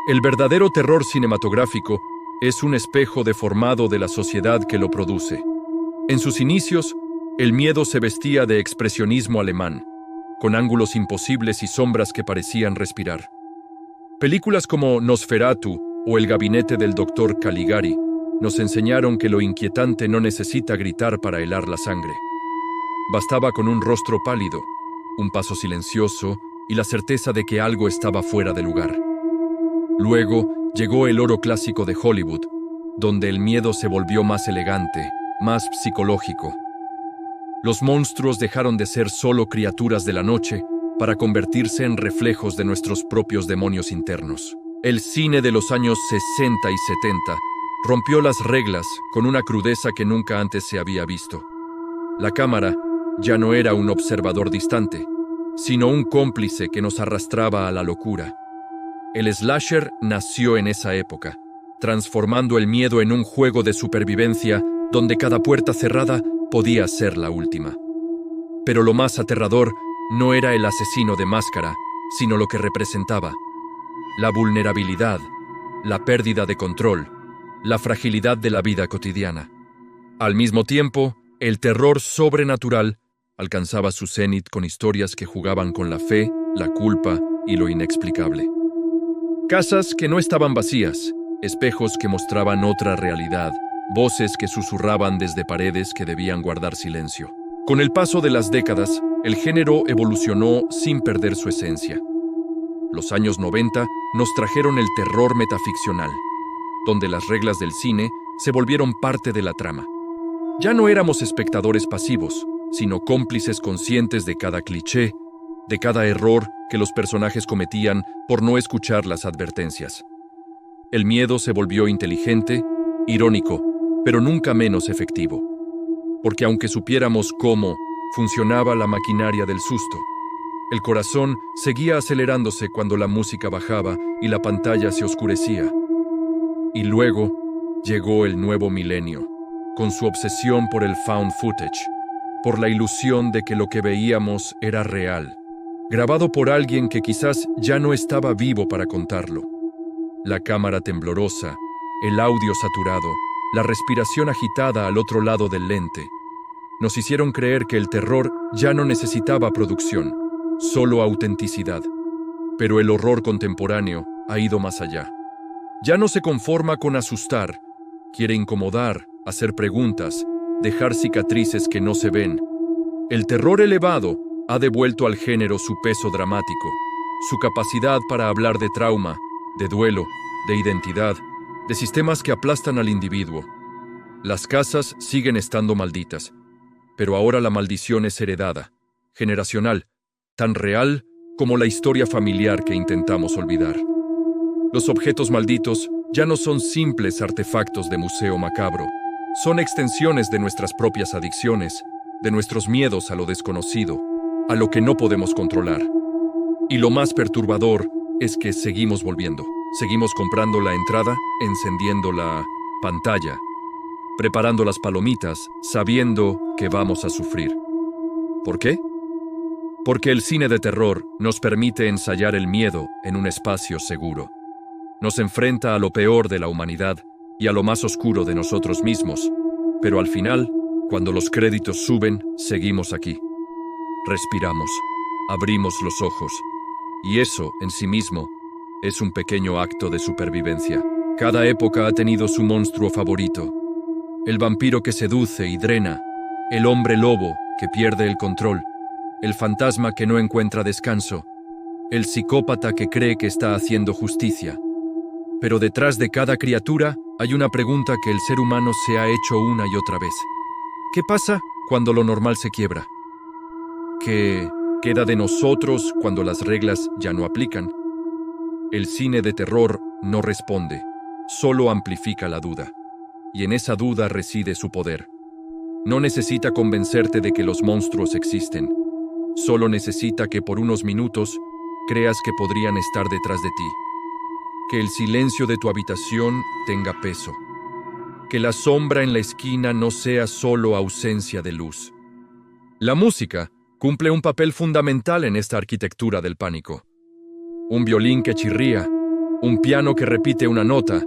El verdadero terror cinematográfico es un espejo deformado de la sociedad que lo produce. En sus inicios, El miedo se vestía de expresionismo alemán, con ángulos imposibles y sombras que parecían respirar. Películas como Nosferatu o El gabinete del Dr. Caligari nos enseñaron que lo inquietante no necesita gritar para helar la sangre. Bastaba con un rostro pálido, un paso silencioso y la certeza de que algo estaba fuera de lugar. Luego llegó el oro clásico de Hollywood, donde el miedo se volvió más elegante, más psicológico. Los monstruos dejaron de ser solo criaturas de la noche para convertirse en reflejos de nuestros propios demonios internos. El cine de los años 60 y 70 rompió las reglas con una crudeza que nunca antes se había visto. La cámara ya no era un observador distante, sino un cómplice que nos arrastraba a la locura. El slasher nació en esa época, transformando el miedo en un juego de supervivencia donde cada puerta cerrada podía ser la última. Pero lo más aterrador no era el asesino de máscara, sino lo que representaba: la vulnerabilidad, la pérdida de control, la fragilidad de la vida cotidiana. Al mismo tiempo, el terror sobrenatural alcanzaba su cenit con historias que jugaban con la fe, la culpa y lo inexplicable. Casas que no estaban vacías, espejos que mostraban otra realidad, voces que susurraban desde paredes que debían guardar silencio. Con el paso de las décadas, el género evolucionó sin perder su esencia. Los años 90 nos trajeron el terror metaficcional, donde las reglas del cine se volvieron parte de la trama. Ya no éramos espectadores pasivos, sino cómplices conscientes de cada cliché, de cada error que los personajes cometían por no escuchar las advertencias. El miedo se volvió inteligente, irónico, pero nunca menos efectivo. Porque aunque supiéramos cómo funcionaba la maquinaria del susto, el corazón seguía acelerándose cuando la música bajaba y la pantalla se oscurecía. Y luego llegó el nuevo milenio, con su obsesión por el found footage, por la ilusión de que lo que veíamos era real, grabado por alguien que quizás ya no estaba vivo para contarlo. La cámara temblorosa, el audio saturado, la respiración agitada al otro lado del lente, nos hicieron creer que el terror ya no necesitaba producción, solo autenticidad. Pero el horror contemporáneo ha ido más allá. Ya no se conforma con asustar, quiere incomodar, hacer preguntas, dejar cicatrices que no se ven. El terror elevado ha devuelto al género su peso dramático, su capacidad para hablar de trauma, de duelo, de identidad, de sistemas que aplastan al individuo. Las casas siguen estando malditas, pero ahora la maldición es heredada, generacional, tan real como la historia familiar que intentamos olvidar. Los objetos malditos ya no son simples artefactos de museo macabro, son extensiones de nuestras propias adicciones, de nuestros miedos a lo desconocido, a lo que no podemos controlar. Y lo más perturbador es que seguimos volviendo. Seguimos comprando la entrada, encendiendo la pantalla, preparando las palomitas, sabiendo que vamos a sufrir. ¿Por qué? Porque el cine de terror nos permite ensayar el miedo en un espacio seguro. Nos enfrenta a lo peor de la humanidad y a lo más oscuro de nosotros mismos, pero al final, cuando los créditos suben, seguimos aquí. Respiramos, abrimos los ojos, y eso, en sí mismo, es un pequeño acto de supervivencia. Cada época ha tenido su monstruo favorito. El vampiro que seduce y drena, el hombre lobo que pierde el control, el fantasma que no encuentra descanso, el psicópata que cree que está haciendo justicia. Pero detrás de cada criatura hay una pregunta que el ser humano se ha hecho una y otra vez. ¿Qué pasa cuando lo normal se quiebra? ¿Qué queda de nosotros cuando las reglas ya no aplican? El cine de terror no responde, solo amplifica la duda. Y en esa duda reside su poder. No necesita convencerte de que los monstruos existen. Solo necesita que por unos minutos creas que podrían estar detrás de ti. Que el silencio de tu habitación tenga peso. Que la sombra en la esquina no sea solo ausencia de luz. La música cumple un papel fundamental en esta arquitectura del pánico. Un violín que chirría, un piano que repite una nota,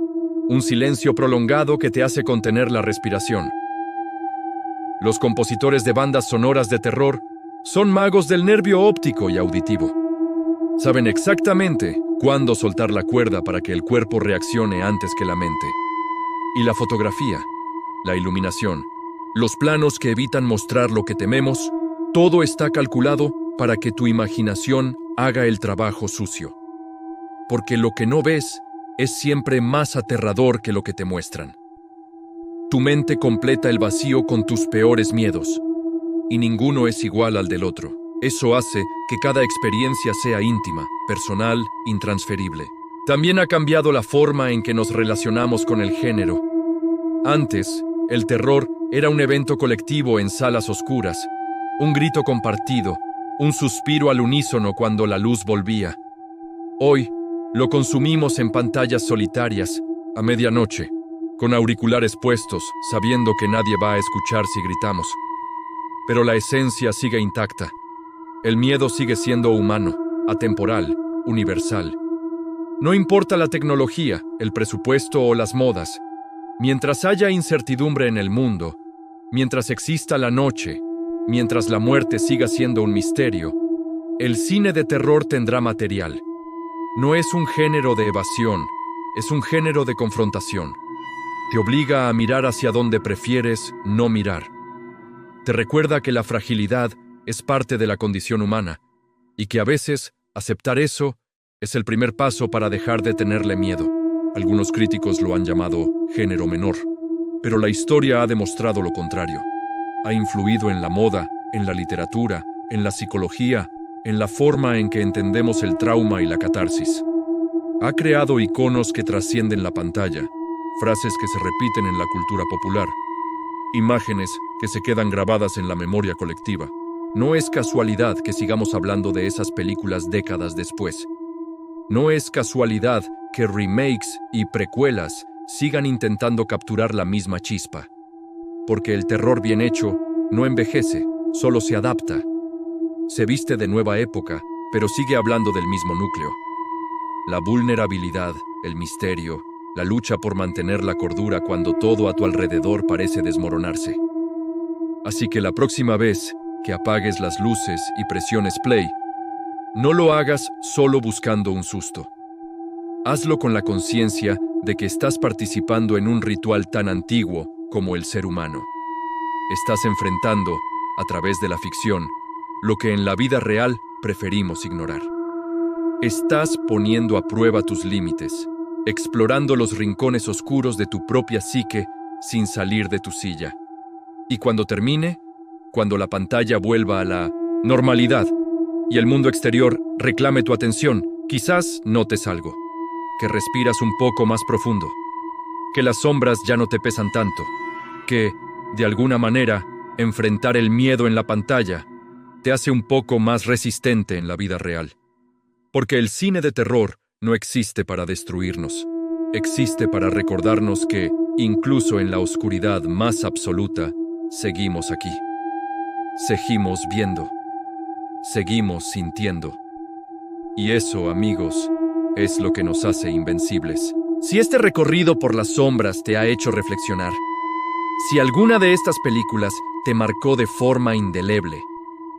un silencio prolongado que te hace contener la respiración. Los compositores de bandas sonoras de terror son magos del nervio óptico y auditivo. Saben exactamente cuándo soltar la cuerda para que el cuerpo reaccione antes que la mente. Y la fotografía, la iluminación, los planos que evitan mostrar lo que tememos, todo está calculado para que tu imaginación haga el trabajo sucio. Porque lo que no ves es siempre más aterrador que lo que te muestran. Tu mente completa el vacío con tus peores miedos, y ninguno es igual al del otro. Eso hace que cada experiencia sea íntima, personal, intransferible. También ha cambiado la forma en que nos relacionamos con el género. Antes, el terror era un evento colectivo en salas oscuras, un grito compartido, un suspiro al unísono cuando la luz volvía. Hoy, lo consumimos en pantallas solitarias, a medianoche, con auriculares puestos, sabiendo que nadie va a escuchar si gritamos. Pero la esencia sigue intacta. El miedo sigue siendo humano, atemporal, universal. No importa la tecnología, el presupuesto o las modas. Mientras haya incertidumbre en el mundo, mientras exista la noche, mientras la muerte siga siendo un misterio, el cine de terror tendrá material. No es un género de evasión, es un género de confrontación. Te obliga a mirar hacia donde prefieres no mirar. Te recuerda que la fragilidad es parte de la condición humana y que a veces aceptar eso es el primer paso para dejar de tenerle miedo. Algunos críticos lo han llamado género menor, pero la historia ha demostrado lo contrario. Ha influido en la moda, en la literatura, en la psicología, en la forma en que entendemos el trauma y la catarsis. Ha creado iconos que trascienden la pantalla, frases que se repiten en la cultura popular, imágenes que se quedan grabadas en la memoria colectiva. No es casualidad que sigamos hablando de esas películas décadas después. No es casualidad que remakes y precuelas sigan intentando capturar la misma chispa. Porque el terror bien hecho no envejece, solo se adapta. Se viste de nueva época, pero sigue hablando del mismo núcleo. La vulnerabilidad, el misterio, la lucha por mantener la cordura cuando todo a tu alrededor parece desmoronarse. Así que la próxima vez que apagues las luces y presiones play, no lo hagas solo buscando un susto. Hazlo con la conciencia de que estás participando en un ritual tan antiguo como el ser humano. Estás enfrentando, a través de la ficción, lo que en la vida real preferimos ignorar. Estás poniendo a prueba tus límites, explorando los rincones oscuros de tu propia psique sin salir de tu silla. Y cuando termine, cuando la pantalla vuelva a la normalidad y el mundo exterior reclame tu atención, quizás notes algo, que respiras un poco más profundo, que las sombras ya no te pesan tanto, que, de alguna manera, enfrentar el miedo en la pantalla te hace un poco más resistente en la vida real. Porque el cine de terror no existe para destruirnos, existe para recordarnos que, incluso en la oscuridad más absoluta, seguimos aquí. Seguimos viendo. Seguimos sintiendo. Y eso, amigos, es lo que nos hace invencibles. Si este recorrido por las sombras te ha hecho reflexionar, si alguna de estas películas te marcó de forma indeleble,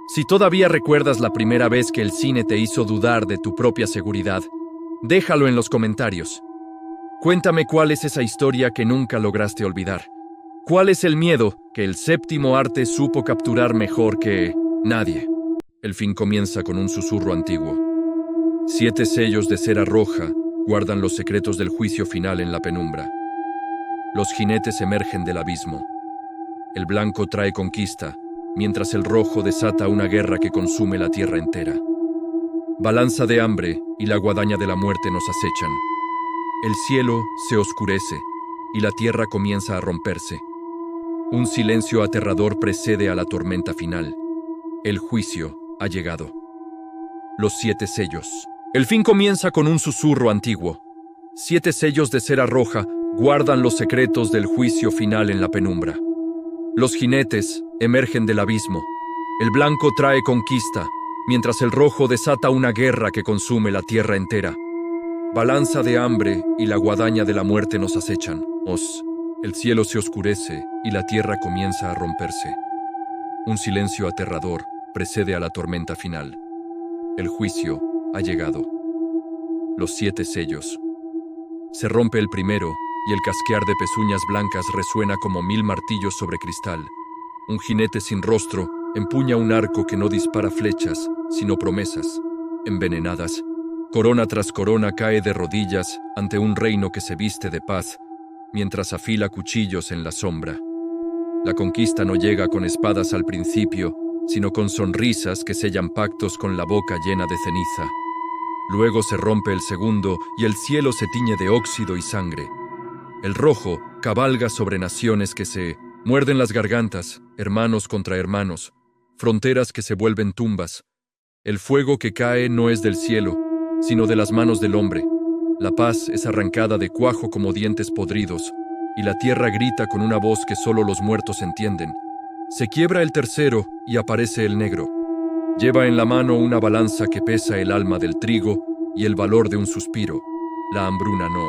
si todavía recuerdas la primera vez que el cine te hizo dudar de tu propia seguridad, déjalo en los comentarios. Cuéntame cuál es esa historia que nunca lograste olvidar. ¿Cuál es el miedo que el séptimo arte supo capturar mejor que nadie? El fin comienza con un susurro antiguo. 7 sellos de cera roja guardan los secretos del juicio final en la penumbra. Los jinetes emergen del abismo. El blanco trae conquista, mientras el rojo desata una guerra que consume la tierra entera. Balanza de hambre y la guadaña de la muerte nos acechan. El cielo se oscurece y la tierra comienza a romperse. Un silencio aterrador precede a la tormenta final. El juicio ha llegado. Los 7 sellos. El fin comienza con un susurro antiguo. 7 sellos de cera roja guardan los secretos del juicio final en la penumbra. Los jinetes emergen del abismo. El blanco trae conquista, mientras el rojo desata una guerra que consume la tierra entera. Balanza de hambre y la guadaña de la muerte nos acechan. El cielo se oscurece y la tierra comienza a romperse. Un silencio aterrador precede a la tormenta final. El juicio ha llegado. Los 7 sellos. Se rompe el primero y el casquear de pezuñas blancas resuena como 1000 martillos sobre cristal. Un jinete sin rostro empuña un arco que no dispara flechas, sino promesas, envenenadas. Corona tras corona cae de rodillas ante un reino que se viste de paz, mientras afila cuchillos en la sombra. La conquista no llega con espadas al principio, sino con sonrisas que sellan pactos con la boca llena de ceniza. Luego se rompe el segundo y el cielo se tiñe de óxido y sangre. El rojo cabalga sobre naciones que se muerden las gargantas, hermanos contra hermanos, fronteras que se vuelven tumbas. El fuego que cae no es del cielo, sino de las manos del hombre. La paz es arrancada de cuajo como dientes podridos, y la tierra grita con una voz que solo los muertos entienden. Se quiebra el tercero y aparece el negro. Lleva en la mano una balanza que pesa el alma del trigo y el valor de un suspiro. La hambruna no,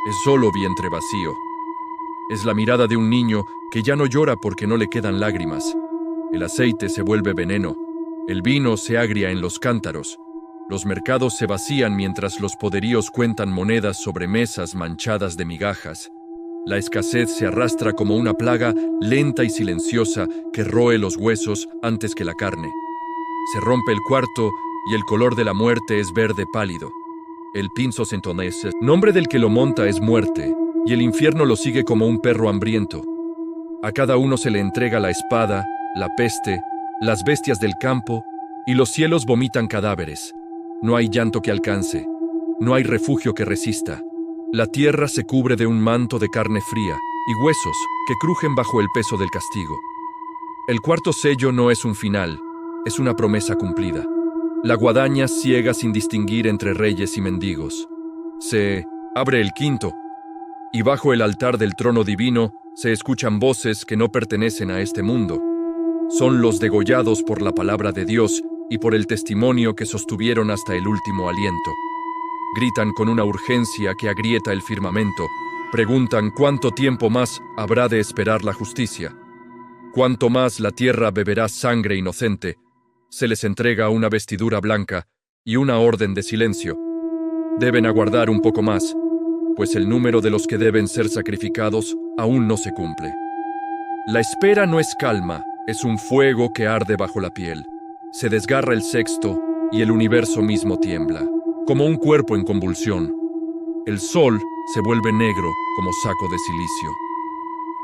es solo vientre vacío. Es la mirada de un niño que ya no llora porque no le quedan lágrimas. El aceite se vuelve veneno, el vino se agria en los cántaros. Los mercados se vacían mientras los poderíos cuentan monedas sobre mesas manchadas de migajas. La escasez se arrastra como una plaga lenta y silenciosa que roe los huesos antes que la carne. Se rompe el cuarto y el color de la muerte es verde pálido. El pinzo se entonece, nombre del que lo monta es muerte, y el infierno lo sigue como un perro hambriento. A cada uno se le entrega la espada, la peste, las bestias del campo, y los cielos vomitan cadáveres. No hay llanto que alcance, no hay refugio que resista. La tierra se cubre de un manto de carne fría y huesos que crujen bajo el peso del castigo. El cuarto sello no es un final, es una promesa cumplida. La guadaña ciega sin distinguir entre reyes y mendigos. Se abre el quinto, y bajo el altar del trono divino se escuchan voces que no pertenecen a este mundo. Son los degollados por la palabra de Dios y por el testimonio que sostuvieron hasta el último aliento. Gritan con una urgencia que agrieta el firmamento. Preguntan cuánto tiempo más habrá de esperar la justicia. Cuánto más la tierra beberá sangre inocente. Se les entrega una vestidura blanca y una orden de silencio. Deben aguardar un poco más, pues el número de los que deben ser sacrificados aún no se cumple. La espera no es calma, es un fuego que arde bajo la piel. Se desgarra el sexto y el universo mismo tiembla, como un cuerpo en convulsión. El sol se vuelve negro como saco de silicio.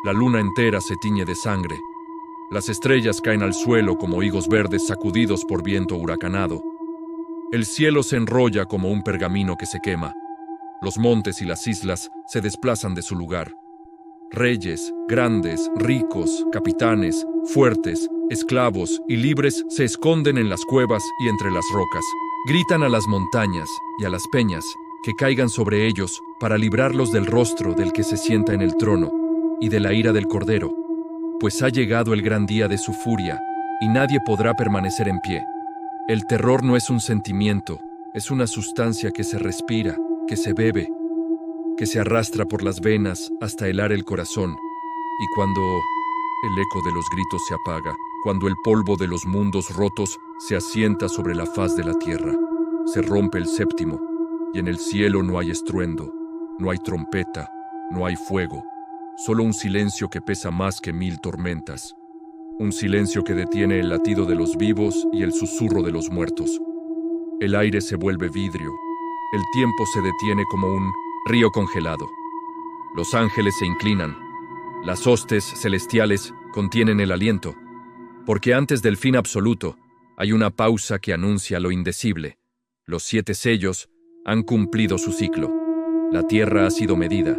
La luna entera se tiñe de sangre. Las estrellas caen al suelo como higos verdes sacudidos por viento huracanado. El cielo se enrolla como un pergamino que se quema. Los montes y las islas se desplazan de su lugar. Reyes, grandes, ricos, capitanes, fuertes, esclavos y libres se esconden en las cuevas y entre las rocas. Gritan a las montañas y a las peñas que caigan sobre ellos para librarlos del rostro del que se sienta en el trono y de la ira del Cordero, pues ha llegado el gran día de su furia y nadie podrá permanecer en pie. El terror no es un sentimiento, es una sustancia que se respira, que se bebe, que se arrastra por las venas hasta helar el corazón, y cuando el eco de los gritos se apaga, cuando el polvo de los mundos rotos se asienta sobre la faz de la tierra, se rompe el séptimo, y en el cielo no hay estruendo, no hay trompeta, no hay fuego, solo un silencio que pesa más que 1000 tormentas, un silencio que detiene el latido de los vivos y el susurro de los muertos. El aire se vuelve vidrio, el tiempo se detiene como un río congelado. Los ángeles se inclinan, las hostes celestiales contienen el aliento, porque antes del fin absoluto hay una pausa que anuncia lo indecible. Los 7 sellos han cumplido su ciclo. La tierra ha sido medida,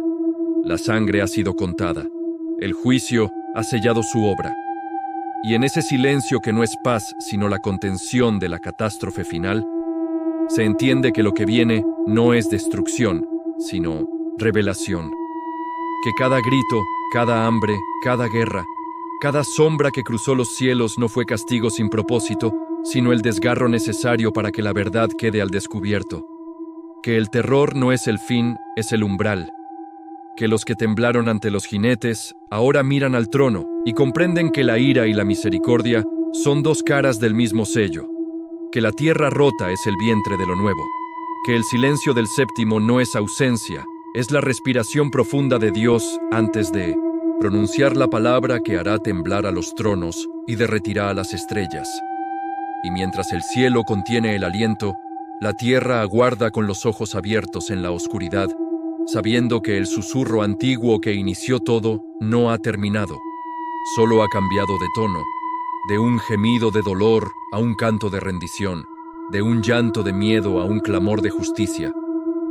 la sangre ha sido contada, el juicio ha sellado su obra. Y en ese silencio que no es paz, sino la contención de la catástrofe final, se entiende que lo que viene no es destrucción, sino revelación. Que cada grito, cada hambre, cada guerra, cada sombra que cruzó los cielos no fue castigo sin propósito, sino el desgarro necesario para que la verdad quede al descubierto. Que el terror no es el fin, es el umbral. Que los que temblaron ante los jinetes ahora miran al trono y comprenden que la ira y la misericordia son dos caras del mismo sello, que la tierra rota es el vientre de lo nuevo, que el silencio del séptimo no es ausencia, es la respiración profunda de Dios antes de pronunciar la palabra que hará temblar a los tronos y derretirá a las estrellas. Y mientras el cielo contiene el aliento, la tierra aguarda con los ojos abiertos en la oscuridad, sabiendo que el susurro antiguo que inició todo no ha terminado, solo ha cambiado de tono, de un gemido de dolor a un canto de rendición, de un llanto de miedo a un clamor de justicia,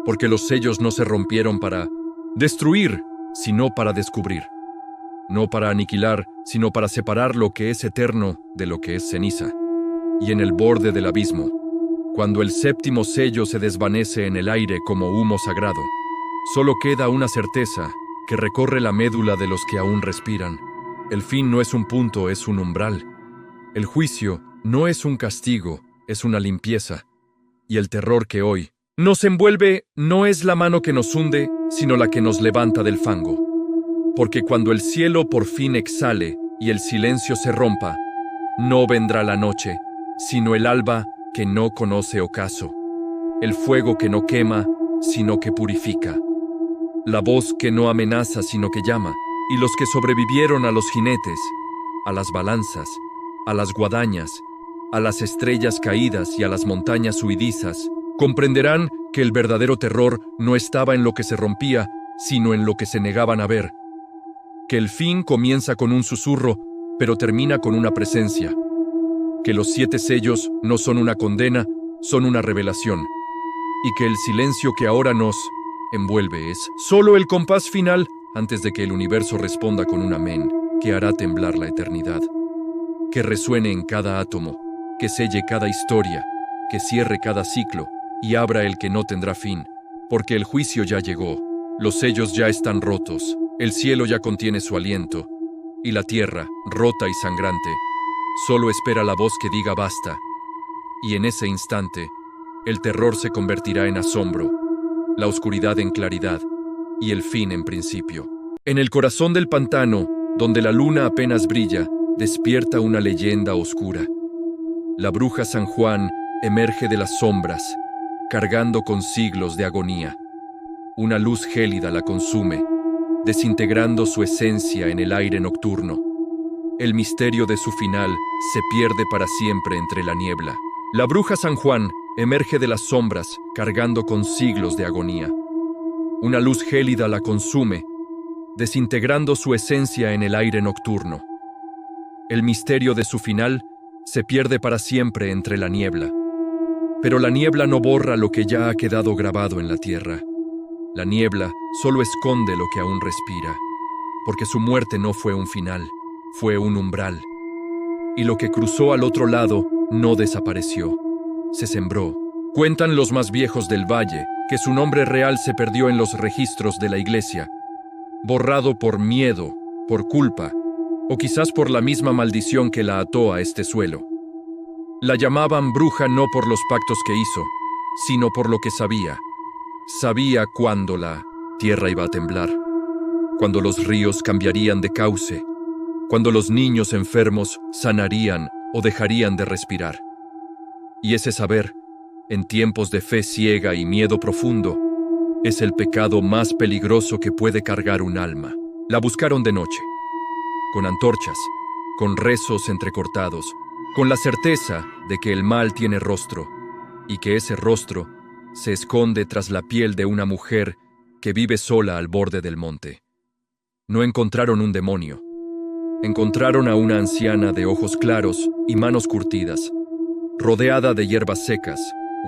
porque los sellos no se rompieron para destruir, sino para descubrir, no para aniquilar, sino para separar lo que es eterno de lo que es ceniza. Y en el borde del abismo, cuando el séptimo sello se desvanece en el aire como humo sagrado, solo queda una certeza que recorre la médula de los que aún respiran. El fin no es un punto, es un umbral. El juicio no es un castigo, es una limpieza. Y el terror que hoy nos envuelve no es la mano que nos hunde, sino la que nos levanta del fango. Porque cuando el cielo por fin exhale y el silencio se rompa, no vendrá la noche, sino el alba que no conoce ocaso, el fuego que no quema, sino que purifica, la voz que no amenaza, sino que llama, y los que sobrevivieron a los jinetes, a las balanzas, a las guadañas, a las estrellas caídas y a las montañas huidizas, comprenderán que el verdadero terror no estaba en lo que se rompía, sino en lo que se negaban a ver, que el fin comienza con un susurro, pero termina con una presencia, que los 7 sellos no son una condena, son una revelación, y que el silencio que ahora nos envuelve es solo el compás final antes de que el universo responda con un amén que hará temblar la eternidad, que resuene en cada átomo, que selle cada historia, que cierre cada ciclo y abra el que no tendrá fin, porque el juicio ya llegó, los sellos ya están rotos, el cielo ya contiene su aliento, y la tierra, rota y sangrante, solo espera la voz que diga basta, y en ese instante, el terror se convertirá en asombro, la oscuridad en claridad, y el fin en principio. En el corazón del pantano, donde la luna apenas brilla, despierta una leyenda oscura. La bruja San Juan emerge de las sombras, cargando con siglos de agonía. Una luz gélida la consume, desintegrando su esencia en el aire nocturno. El misterio de su final se pierde para siempre entre la niebla. La bruja San Juan emerge de las sombras, cargando con siglos de agonía. Una luz gélida la consume, desintegrando su esencia en el aire nocturno. El misterio de su final se pierde para siempre entre la niebla. Pero la niebla no borra lo que ya ha quedado grabado en la tierra. La niebla solo esconde lo que aún respira, porque su muerte no fue un final, fue un umbral. Y lo que cruzó al otro lado no desapareció, se sembró. Cuentan los más viejos del valle que su nombre real se perdió en los registros de la iglesia, borrado por miedo, por culpa, o quizás por la misma maldición que la ató a este suelo. La llamaban bruja no por los pactos que hizo, sino por lo que sabía. Sabía cuándo la tierra iba a temblar, cuando los ríos cambiarían de cauce, cuando los niños enfermos sanarían o dejarían de respirar. Y ese saber, en tiempos de fe ciega y miedo profundo, es el pecado más peligroso que puede cargar un alma. La buscaron de noche, con antorchas, con rezos entrecortados, con la certeza de que el mal tiene rostro, y que ese rostro se esconde tras la piel de una mujer que vive sola al borde del monte. No encontraron un demonio. Encontraron a una anciana de ojos claros y manos curtidas, rodeada de hierbas secas,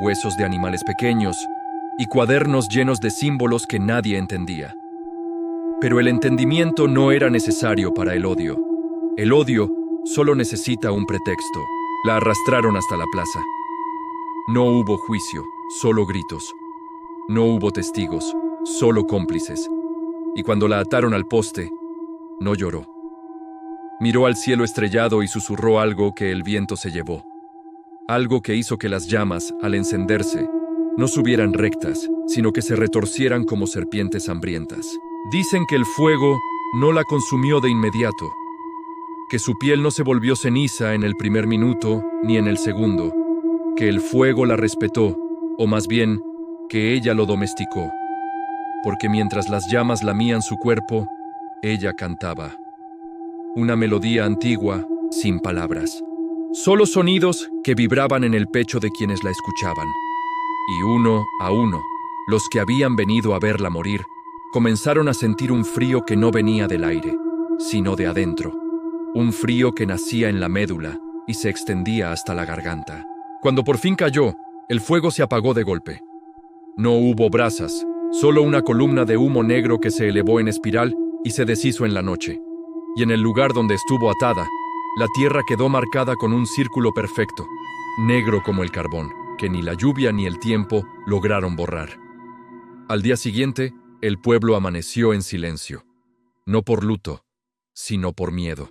huesos de animales pequeños y cuadernos llenos de símbolos que nadie entendía. Pero el entendimiento no era necesario para el odio. El odio solo necesita un pretexto. La arrastraron hasta la plaza. No hubo juicio, solo gritos. No hubo testigos, solo cómplices. Y cuando la ataron al poste, no lloró. Miró al cielo estrellado y susurró algo que el viento se llevó. Algo que hizo que las llamas, al encenderse, no subieran rectas, sino que se retorcieran como serpientes hambrientas. Dicen que el fuego no la consumió de inmediato, que su piel no se volvió ceniza en el primer minuto ni en el segundo, que el fuego la respetó, o más bien, que ella lo domesticó, porque mientras las llamas lamían su cuerpo, ella cantaba. Una melodía antigua, sin palabras. Solo sonidos que vibraban en el pecho de quienes la escuchaban. Y uno a uno, los que habían venido a verla morir, comenzaron a sentir un frío que no venía del aire, sino de adentro. Un frío que nacía en la médula y se extendía hasta la garganta. Cuando por fin cayó, el fuego se apagó de golpe. No hubo brasas, solo una columna de humo negro que se elevó en espiral y se deshizo en la noche. Y en el lugar donde estuvo atada, la tierra quedó marcada con un círculo perfecto, negro como el carbón, que ni la lluvia ni el tiempo lograron borrar. Al día siguiente, el pueblo amaneció en silencio, no por luto, sino por miedo,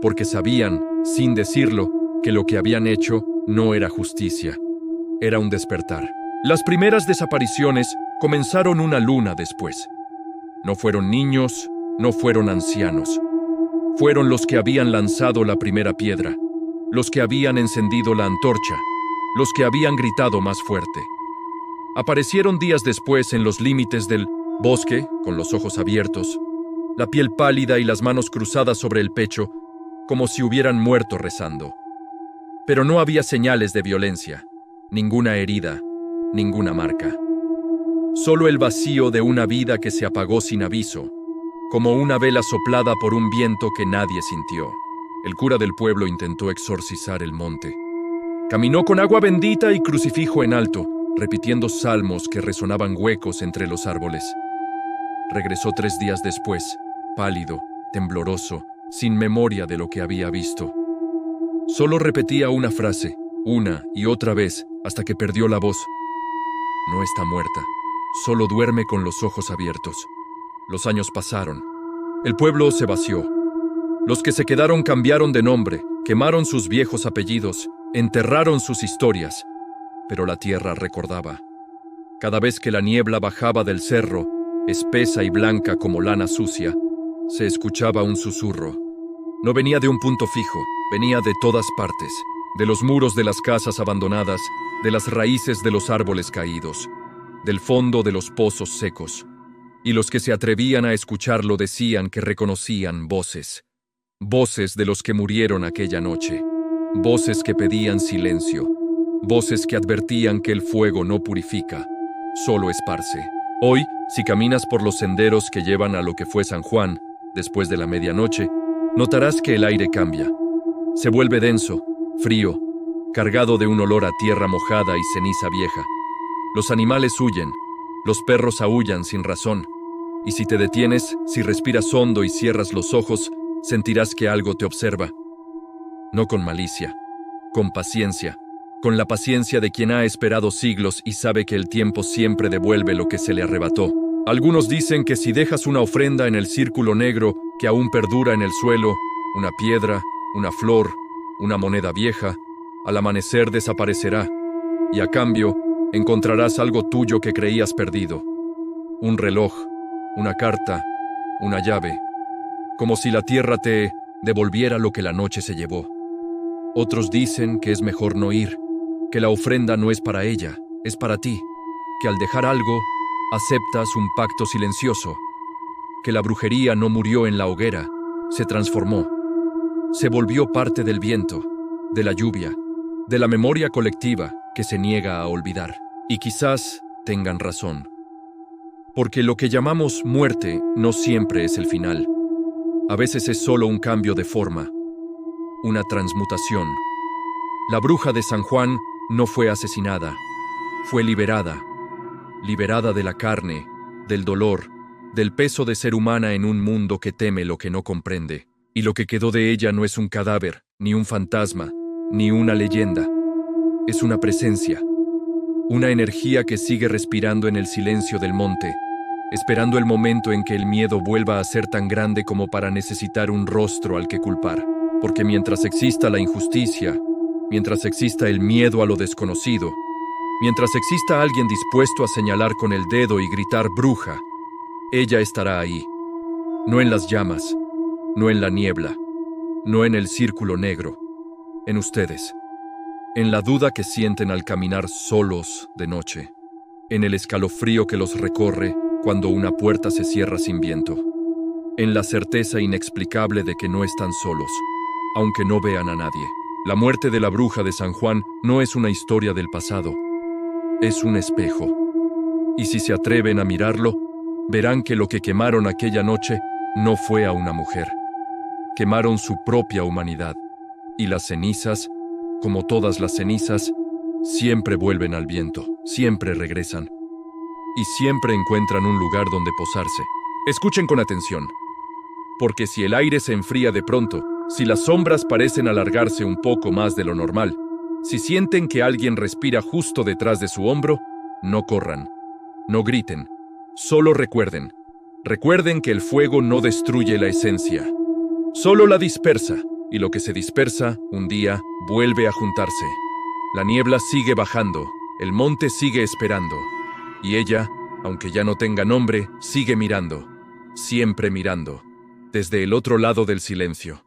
porque sabían, sin decirlo, que lo que habían hecho no era justicia, era un despertar. Las primeras desapariciones comenzaron una luna después. No fueron niños, no fueron ancianos. Fueron los que habían lanzado la primera piedra, los que habían encendido la antorcha, los que habían gritado más fuerte. Aparecieron días después en los límites del bosque, con los ojos abiertos, la piel pálida y las manos cruzadas sobre el pecho, como si hubieran muerto rezando. Pero no había señales de violencia, ninguna herida, ninguna marca. Solo el vacío de una vida que se apagó sin aviso, como una vela soplada por un viento que nadie sintió. El cura del pueblo intentó exorcizar el monte. Caminó con agua bendita y crucifijo en alto, repitiendo salmos que resonaban huecos entre los árboles. Regresó 3 días después, pálido, tembloroso, sin memoria de lo que había visto. Solo repetía una frase, una y otra vez, hasta que perdió la voz. No está muerta, solo duerme con los ojos abiertos. Los años pasaron. El pueblo se vació. Los que se quedaron cambiaron de nombre, quemaron sus viejos apellidos, enterraron sus historias. Pero la tierra recordaba. Cada vez que la niebla bajaba del cerro, espesa y blanca como lana sucia, se escuchaba un susurro. No venía de un punto fijo, venía de todas partes, de los muros de las casas abandonadas, de las raíces de los árboles caídos, del fondo de los pozos secos. Y los que se atrevían a escucharlo decían que reconocían voces. Voces de los que murieron aquella noche. Voces que pedían silencio. Voces que advertían que el fuego no purifica, solo esparce. Hoy, si caminas por los senderos que llevan a lo que fue San Juan, después de la medianoche, notarás que el aire cambia. Se vuelve denso, frío, cargado de un olor a tierra mojada y ceniza vieja. Los animales huyen, los perros aúllan sin razón. Y si te detienes, si respiras hondo y cierras los ojos, sentirás que algo te observa. No con malicia, con paciencia, con la paciencia de quien ha esperado siglos y sabe que el tiempo siempre devuelve lo que se le arrebató. Algunos dicen que si dejas una ofrenda en el círculo negro que aún perdura en el suelo, una piedra, una flor, una moneda vieja, al amanecer desaparecerá, y a cambio encontrarás algo tuyo que creías perdido. Un reloj, una carta, una llave, como si la tierra te devolviera lo que la noche se llevó. Otros dicen que es mejor no ir, que la ofrenda no es para ella, es para ti, que al dejar algo, aceptas un pacto silencioso, que la brujería no murió en la hoguera, se transformó, se volvió parte del viento, de la lluvia, de la memoria colectiva que se niega a olvidar. Y quizás tengan razón. Porque lo que llamamos muerte no siempre es el final. A veces es solo un cambio de forma, una transmutación. La bruja de San Juan no fue asesinada, fue liberada. Liberada de la carne, del dolor, del peso de ser humana en un mundo que teme lo que no comprende. Y lo que quedó de ella no es un cadáver, ni un fantasma, ni una leyenda. Es una presencia, una energía que sigue respirando en el silencio del monte, esperando el momento en que el miedo vuelva a ser tan grande como para necesitar un rostro al que culpar. Porque mientras exista la injusticia, mientras exista el miedo a lo desconocido, mientras exista alguien dispuesto a señalar con el dedo y gritar bruja, ella estará ahí. No en las llamas, no en la niebla, no en el círculo negro, en ustedes, en la duda que sienten al caminar solos de noche, en el escalofrío que los recorre cuando una puerta se cierra sin viento, en la certeza inexplicable de que no están solos, aunque no vean a nadie. La muerte de la bruja de San Juan no es una historia del pasado, es un espejo. Y si se atreven a mirarlo, verán que lo que quemaron aquella noche no fue a una mujer. Quemaron su propia humanidad, y las cenizas, como todas las cenizas, siempre vuelven al viento, siempre regresan, y siempre encuentran un lugar donde posarse. Escuchen con atención, porque si el aire se enfría de pronto, si las sombras parecen alargarse un poco más de lo normal, si sienten que alguien respira justo detrás de su hombro, no corran, no griten, solo recuerden que el fuego no destruye la esencia, solo la dispersa, y lo que se dispersa, un día, vuelve a juntarse. La niebla sigue bajando, el monte sigue esperando, y ella, aunque ya no tenga nombre, sigue mirando, siempre mirando, desde el otro lado del silencio.